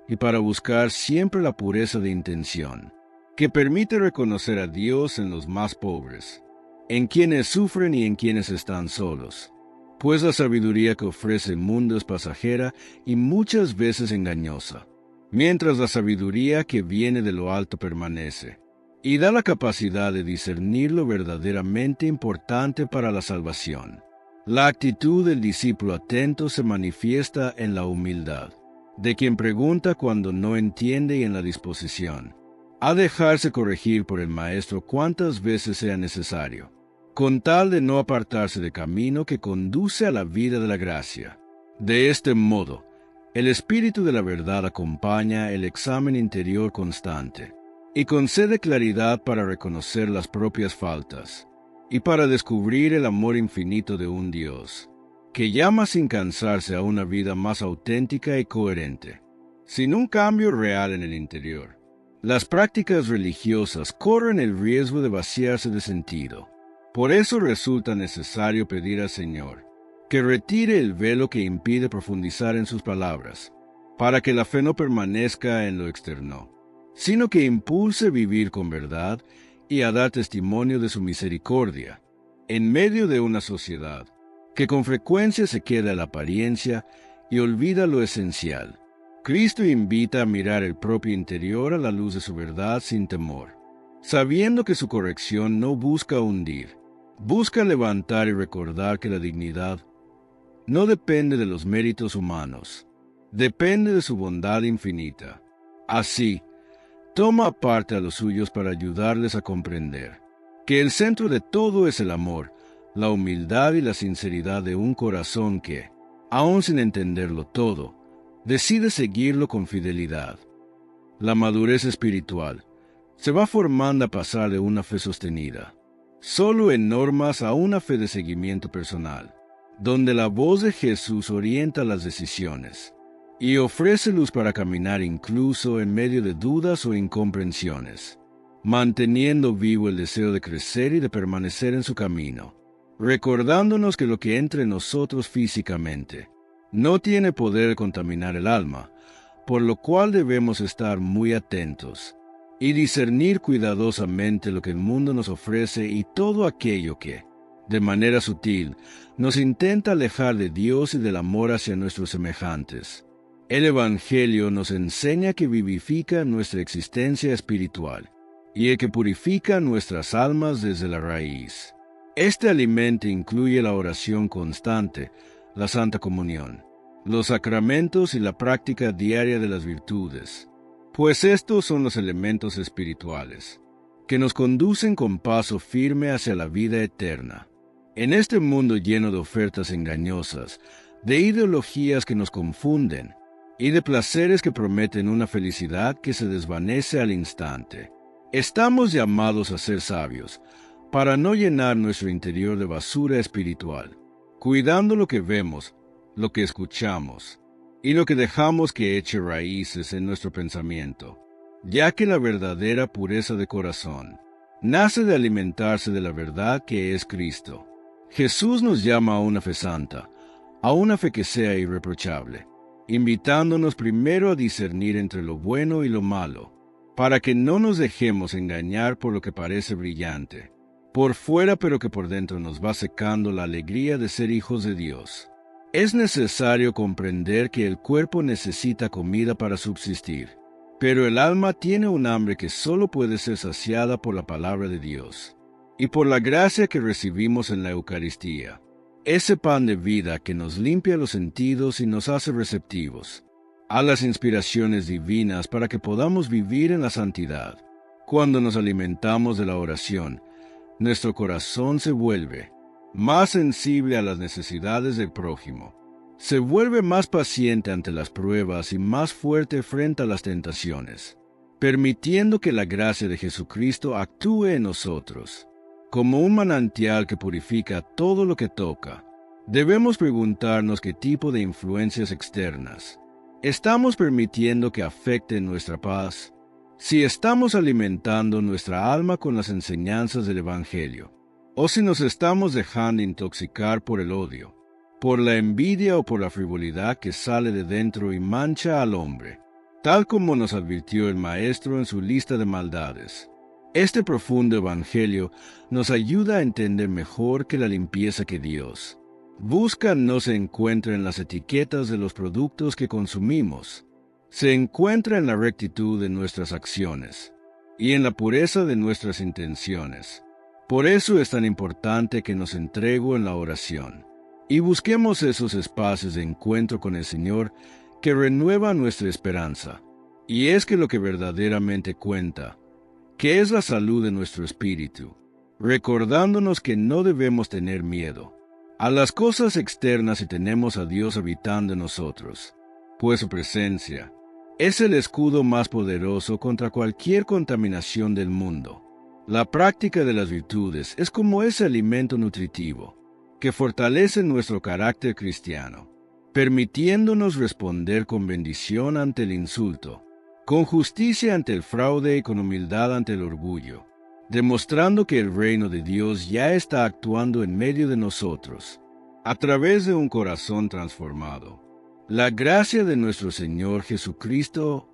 y para buscar siempre la pureza de intención. que permite reconocer a Dios en los más pobres, en quienes sufren y en quienes están solos, pues la sabiduría que ofrece el mundo es pasajera y muchas veces engañosa, mientras la sabiduría que viene de lo alto permanece, y da la capacidad de discernir lo verdaderamente importante para la salvación. La actitud del discípulo atento se manifiesta en la humildad, de quien pregunta cuando no entiende y en la disposición a dejarse corregir por el Maestro cuantas veces sea necesario, con tal de no apartarse del camino que conduce a la vida de la gracia. De este modo, el Espíritu de la verdad acompaña el examen interior constante y concede claridad para reconocer las propias faltas y para descubrir el amor infinito de un Dios, que llama sin cansarse a una vida más auténtica y coherente. Sin un cambio real en el interior, las prácticas religiosas corren el riesgo de vaciarse de sentido. Por eso resulta necesario pedir al Señor que retire el velo que impide profundizar en sus palabras, para que la fe no permanezca en lo externo, sino que impulse vivir con verdad y a dar testimonio de su misericordia, en medio de una sociedad que con frecuencia se queda en la apariencia y olvida lo esencial. Cristo invita a mirar el propio interior a la luz de su verdad sin temor, sabiendo que su corrección no busca hundir, busca levantar y recordar que la dignidad no depende de los méritos humanos, depende de su bondad infinita. Así, toma aparte a los suyos para ayudarles a comprender que el centro de todo es el amor, la humildad y la sinceridad de un corazón que, aun sin entenderlo todo, decide seguirlo con fidelidad. La madurez espiritual se va formando a pasar de una fe sostenida solo en normas a una fe de seguimiento personal, donde la voz de Jesús orienta las decisiones y ofrece luz para caminar incluso en medio de dudas o incomprensiones, manteniendo vivo el deseo de crecer y de permanecer en su camino, recordándonos que lo que entre nosotros físicamente no tiene poder de contaminar el alma, por lo cual debemos estar muy atentos y discernir cuidadosamente lo que el mundo nos ofrece y todo aquello que, de manera sutil, nos intenta alejar de Dios y del amor hacia nuestros semejantes. El Evangelio nos enseña que vivifica nuestra existencia espiritual y el que purifica nuestras almas desde la raíz. Este alimento incluye la oración constante, la Santa Comunión, los sacramentos y la práctica diaria de las virtudes, pues estos son los elementos espirituales que nos conducen con paso firme hacia la vida eterna. En este mundo lleno de ofertas engañosas, de ideologías que nos confunden y de placeres que prometen una felicidad que se desvanece al instante, estamos llamados a ser sabios para no llenar nuestro interior de basura espiritual, cuidando lo que vemos, lo que escuchamos y lo que dejamos que eche raíces en nuestro pensamiento, ya que la verdadera pureza de corazón nace de alimentarse de la verdad que es Cristo. Jesús nos llama a una fe santa, a una fe que sea irreprochable, invitándonos primero a discernir entre lo bueno y lo malo, para que no nos dejemos engañar por lo que parece brillante, por fuera pero que por dentro nos va secando la alegría de ser hijos de Dios. Es necesario comprender que el cuerpo necesita comida para subsistir, pero el alma tiene un hambre que solo puede ser saciada por la palabra de Dios y por la gracia que recibimos en la Eucaristía, ese pan de vida que nos limpia los sentidos y nos hace receptivos a las inspiraciones divinas para que podamos vivir en la santidad. Cuando nos alimentamos de la oración, nuestro corazón se vuelve más sensible a las necesidades del prójimo, se vuelve más paciente ante las pruebas y más fuerte frente a las tentaciones, permitiendo que la gracia de Jesucristo actúe en nosotros, como un manantial que purifica todo lo que toca. Debemos preguntarnos qué tipo de influencias externas estamos permitiendo que afecten nuestra paz, si estamos alimentando nuestra alma con las enseñanzas del Evangelio, o si nos estamos dejando intoxicar por el odio, por la envidia o por la frivolidad que sale de dentro y mancha al hombre. tal como nos advirtió el Maestro en su lista de maldades. Este profundo evangelio nos ayuda a entender mejor que la limpieza que Dios busca no se encuentra en las etiquetas de los productos que consumimos, se encuentra en la rectitud de nuestras acciones y en la pureza de nuestras intenciones. Por eso es tan importante que nos entreguemos en la oración y busquemos esos espacios de encuentro con el Señor que renuevan nuestra esperanza. Y es que lo que verdaderamente cuenta, que es la salud de nuestro espíritu, recordándonos que no debemos tener miedo a las cosas externas si tenemos a Dios habitando en nosotros, pues su presencia es el escudo más poderoso contra cualquier contaminación del mundo. La práctica de las virtudes es como ese alimento nutritivo que fortalece nuestro carácter cristiano, permitiéndonos responder con bendición ante el insulto, con justicia ante el fraude y con humildad ante el orgullo, demostrando que el reino de Dios ya está actuando en medio de nosotros, a través de un corazón transformado. La gracia de nuestro Señor Jesucristo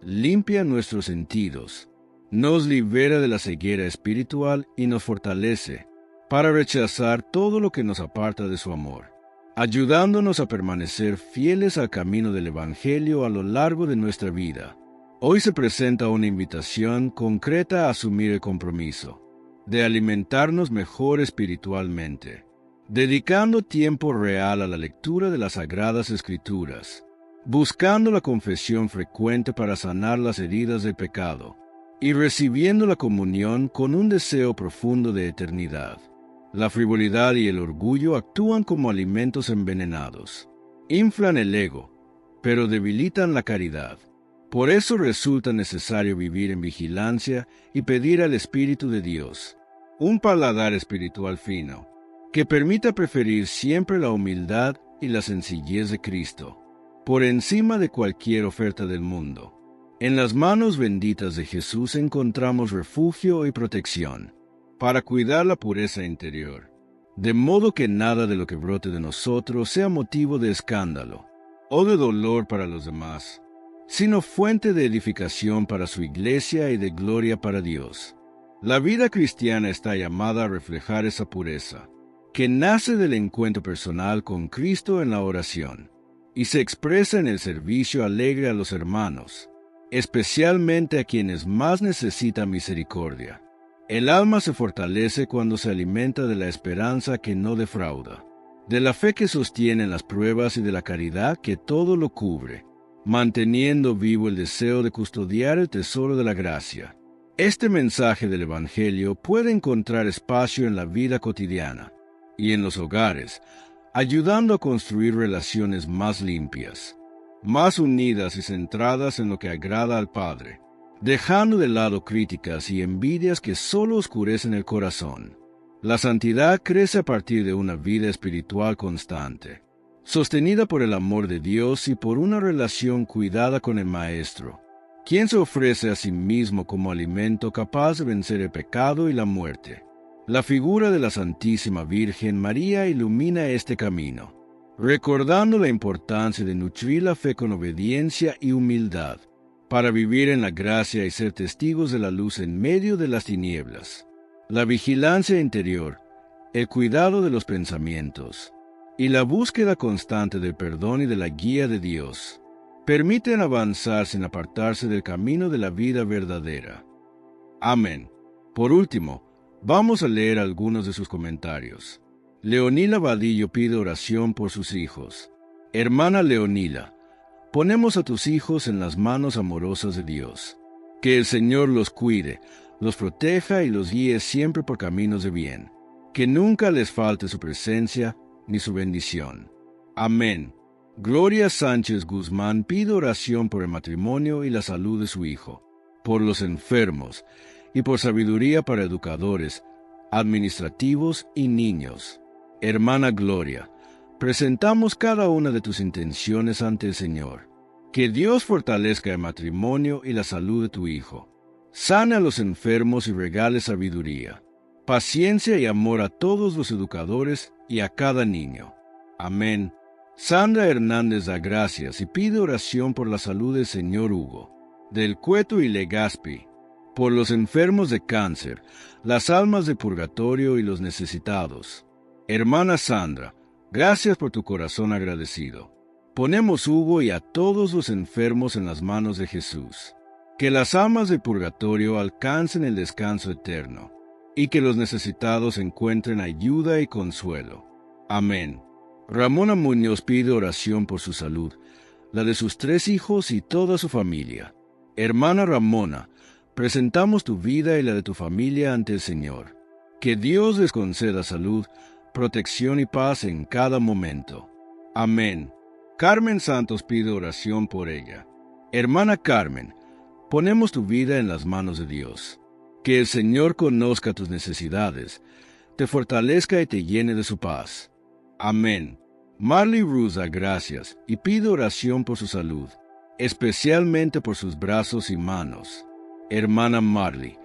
limpia nuestros sentidos, nos libera de la ceguera espiritual y nos fortalece para rechazar todo lo que nos aparta de su amor, ayudándonos a permanecer fieles al camino del Evangelio a lo largo de nuestra vida. Hoy se presenta una invitación concreta a asumir el compromiso de alimentarnos mejor espiritualmente, dedicando tiempo real a la lectura de las Sagradas Escrituras, buscando la confesión frecuente para sanar las heridas del pecado y recibiendo la comunión con un deseo profundo de eternidad. La frivolidad y el orgullo actúan como alimentos envenenados, inflan el ego, pero debilitan la caridad. Por eso resulta necesario vivir en vigilancia y pedir al Espíritu de Dios un paladar espiritual fino, que permita preferir siempre la humildad y la sencillez de Cristo, por encima de cualquier oferta del mundo. En las manos benditas de Jesús encontramos refugio y protección, para cuidar la pureza interior, de modo que nada de lo que brote de nosotros sea motivo de escándalo o de dolor para los demás, sino fuente de edificación para su iglesia y de gloria para Dios. La vida cristiana está llamada a reflejar esa pureza, que nace del encuentro personal con Cristo en la oración, y se expresa en el servicio alegre a los hermanos, especialmente a quienes más necesitan misericordia. El alma se fortalece cuando se alimenta de la esperanza que no defrauda, de la fe que sostiene las pruebas y de la caridad que todo lo cubre, manteniendo vivo el deseo de custodiar el tesoro de la gracia. Este mensaje del Evangelio puede encontrar espacio en la vida cotidiana y en los hogares, ayudando a construir relaciones más limpias, más unidas y centradas en lo que agrada al Padre, dejando de lado críticas y envidias que solo oscurecen el corazón. La santidad crece a partir de una vida espiritual constante, sostenida por el amor de Dios y por una relación cuidada con el Maestro, quien se ofrece a sí mismo como alimento capaz de vencer el pecado y la muerte. La figura de la Santísima Virgen María ilumina este camino, recordando la importancia de nutrir la fe con obediencia y humildad, para vivir en la gracia y ser testigos de la luz en medio de las tinieblas. La vigilancia interior, el cuidado de los pensamientos y la búsqueda constante del perdón y de la guía de Dios permiten avanzar sin apartarse del camino de la vida verdadera. Amén. Por último, vamos a leer algunos de sus comentarios. Leonila Vadillo pide oración por sus hijos. Hermana Leonila, ponemos a tus hijos en las manos amorosas de Dios. Que el Señor los cuide, los proteja y los guíe siempre por caminos de bien. Que nunca les falte su presencia ni su bendición. Amén. Gloria Sánchez Guzmán pide oración por el matrimonio y la salud de su hijo, por los enfermos y por sabiduría para educadores, administrativos y niños. Hermana Gloria, presentamos cada una de tus intenciones ante el Señor. Que Dios fortalezca el matrimonio y la salud de tu hijo. Sana a los enfermos y regale sabiduría, paciencia y amor a todos los educadores y a cada niño. Amén. Sandra Hernández da gracias y pide oración por la salud del señor Hugo, del Cueto y Legazpi, por los enfermos de cáncer, las almas de purgatorio y los necesitados. Hermana Sandra, gracias por tu corazón agradecido. Ponemos Hugo y a todos los enfermos en las manos de Jesús. Que las almas de purgatorio alcancen el descanso eterno, y que los necesitados encuentren ayuda y consuelo. Amén. Ramona Muñoz pide oración por su salud, la de sus 3 hijos y toda su familia. Hermana Ramona, presentamos tu vida y la de tu familia ante el Señor. Que Dios les conceda salud, protección y paz en cada momento. Amén. Carmen Santos pide oración por ella. Hermana Carmen, ponemos tu vida en las manos de Dios. Que el Señor conozca tus necesidades, te fortalezca y te llene de su paz. Amén. Marley Ruz da gracias y pide oración por su salud, especialmente por sus brazos y manos. Hermana Marley,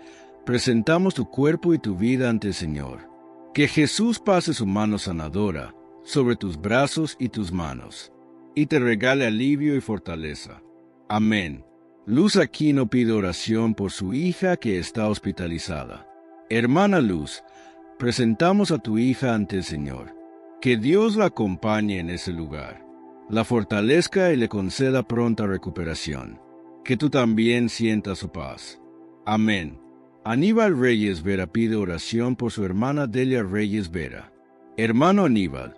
presentamos tu cuerpo y tu vida ante el Señor. Que Jesús pase su mano sanadora sobre tus brazos y tus manos, y te regale alivio y fortaleza. Amén. Luz Aquino pide oración por su hija que está hospitalizada. Hermana Luz, presentamos a tu hija ante el Señor. Que Dios la acompañe en ese lugar, la fortalezca y le conceda pronta recuperación. Que tú también sientas su paz. Amén. Aníbal Reyes Vera pide oración por su hermana Delia Reyes Vera. Hermano Aníbal,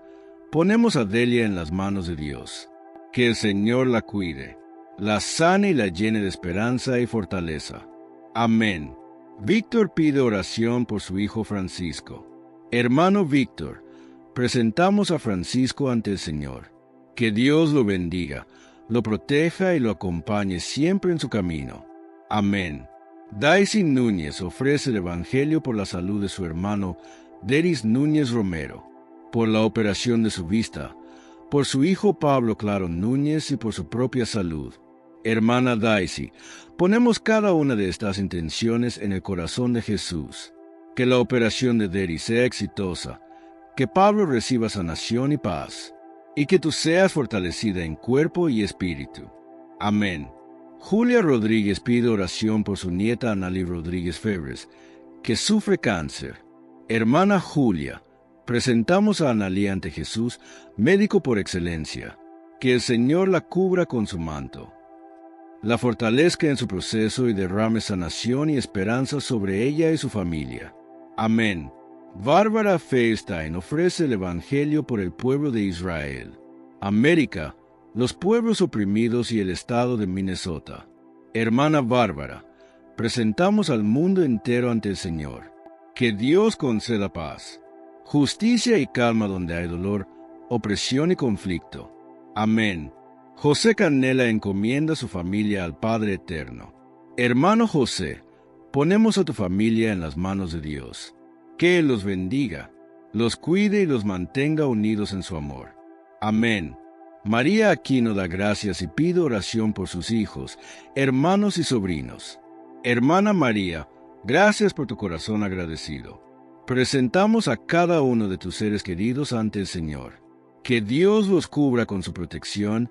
ponemos a Delia en las manos de Dios. Que el Señor la cuide, la sane y la llene de esperanza y fortaleza. Amén. Víctor pide oración por su hijo Francisco. Hermano Víctor, presentamos a Francisco ante el Señor. Que Dios lo bendiga, lo proteja y lo acompañe siempre en su camino. Amén. Daisy Núñez ofrece el Evangelio por la salud de su hermano Deris Núñez Romero, por la operación de su vista, por su hijo Pablo Claro Núñez y por su propia salud. Hermana Daisy, ponemos cada una de estas intenciones en el corazón de Jesús. Que la operación de Deris sea exitosa, que Pablo reciba sanación y paz, y que tú seas fortalecida en cuerpo y espíritu. Amén. Julia Rodríguez pide oración por su nieta Analí Rodríguez Febres, que sufre cáncer. Hermana Julia, presentamos a Analí ante Jesús, médico por excelencia. Que el Señor la cubra con su manto, la fortalezca en su proceso y derrame sanación y esperanza sobre ella y su familia. Amén. Bárbara Feinstein ofrece el Evangelio por el pueblo de Israel, América, los pueblos oprimidos y el estado de Minnesota. Hermana Bárbara, presentamos al mundo entero ante el Señor. Que Dios conceda paz, justicia y calma donde hay dolor, opresión y conflicto. Amén. José Canela encomienda su familia al Padre Eterno. Hermano José, ponemos a tu familia en las manos de Dios. Que Él los bendiga, los cuide y los mantenga unidos en su amor. Amén. María Aquino da gracias y pide oración por sus hijos, hermanos y sobrinos. Hermana María, gracias por tu corazón agradecido. Presentamos a cada uno de tus seres queridos ante el Señor. Que Dios los cubra con su protección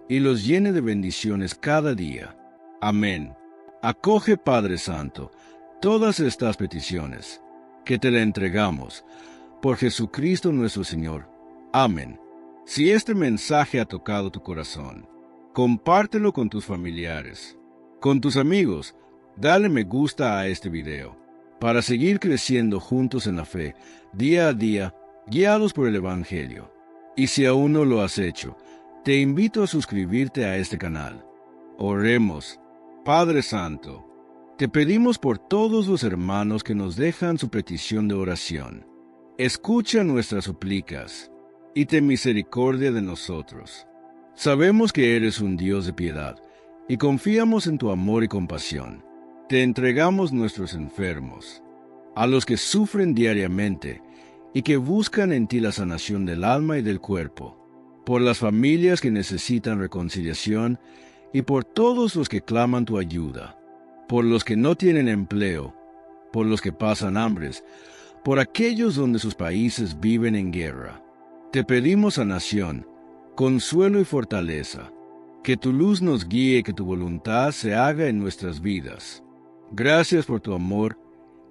y los llene de bendiciones cada día. Amén. Acoge, Padre Santo, todas estas peticiones, que te la entregamos, por Jesucristo nuestro Señor. Amén. Si este mensaje ha tocado tu corazón, compártelo con tus familiares, con tus amigos, dale me gusta a este video, para seguir creciendo juntos en la fe, día a día, guiados por el Evangelio. Y si aún no lo has hecho, te invito a suscribirte a este canal. Oremos. Padre Santo, te pedimos por todos los hermanos que nos dejan su petición de oración. Escucha nuestras súplicas y ten misericordia de nosotros. Sabemos que eres un Dios de piedad y confiamos en tu amor y compasión. Te entregamos nuestros enfermos, a los que sufren diariamente y que buscan en ti la sanación del alma y del cuerpo, por las familias que necesitan reconciliación y por todos los que claman tu ayuda, por los que no tienen empleo, por los que pasan hambres, por aquellos donde sus países viven en guerra. Te pedimos sanación, consuelo y fortaleza. Que tu luz nos guíe, que tu voluntad se haga en nuestras vidas. Gracias por tu amor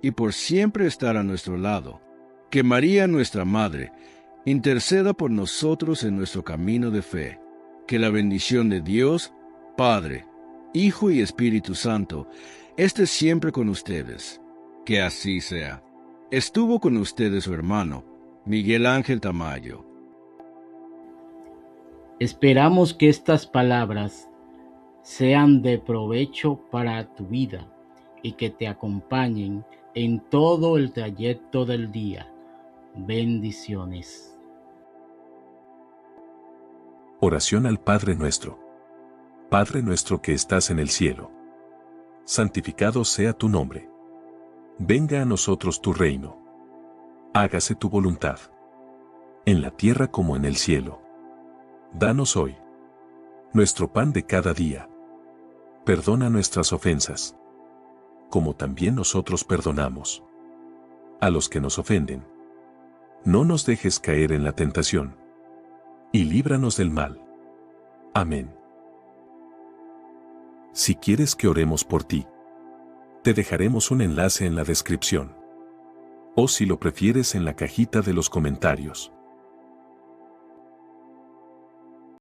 y por siempre estar a nuestro lado. Que María, nuestra Madre, interceda por nosotros en nuestro camino de fe. Que la bendición de Dios, Padre, Hijo y Espíritu Santo, esté siempre con ustedes. Que así sea. Estuvo con ustedes su hermano, Miguel Ángel Tamayo. Esperamos que estas palabras sean de provecho para tu vida y que te acompañen en todo el trayecto del día. Bendiciones. Oración al Padre Nuestro. Padre nuestro que estás en el cielo, santificado sea tu nombre. Venga a nosotros tu reino. Hágase tu voluntad, en la tierra como en el cielo. Danos hoy nuestro pan de cada día. Perdona nuestras ofensas, como también nosotros perdonamos a los que nos ofenden. No nos dejes caer en la tentación, y líbranos del mal. Amén. Si quieres que oremos por ti, te dejaremos un enlace en la descripción. O si lo prefieres en la cajita de los comentarios.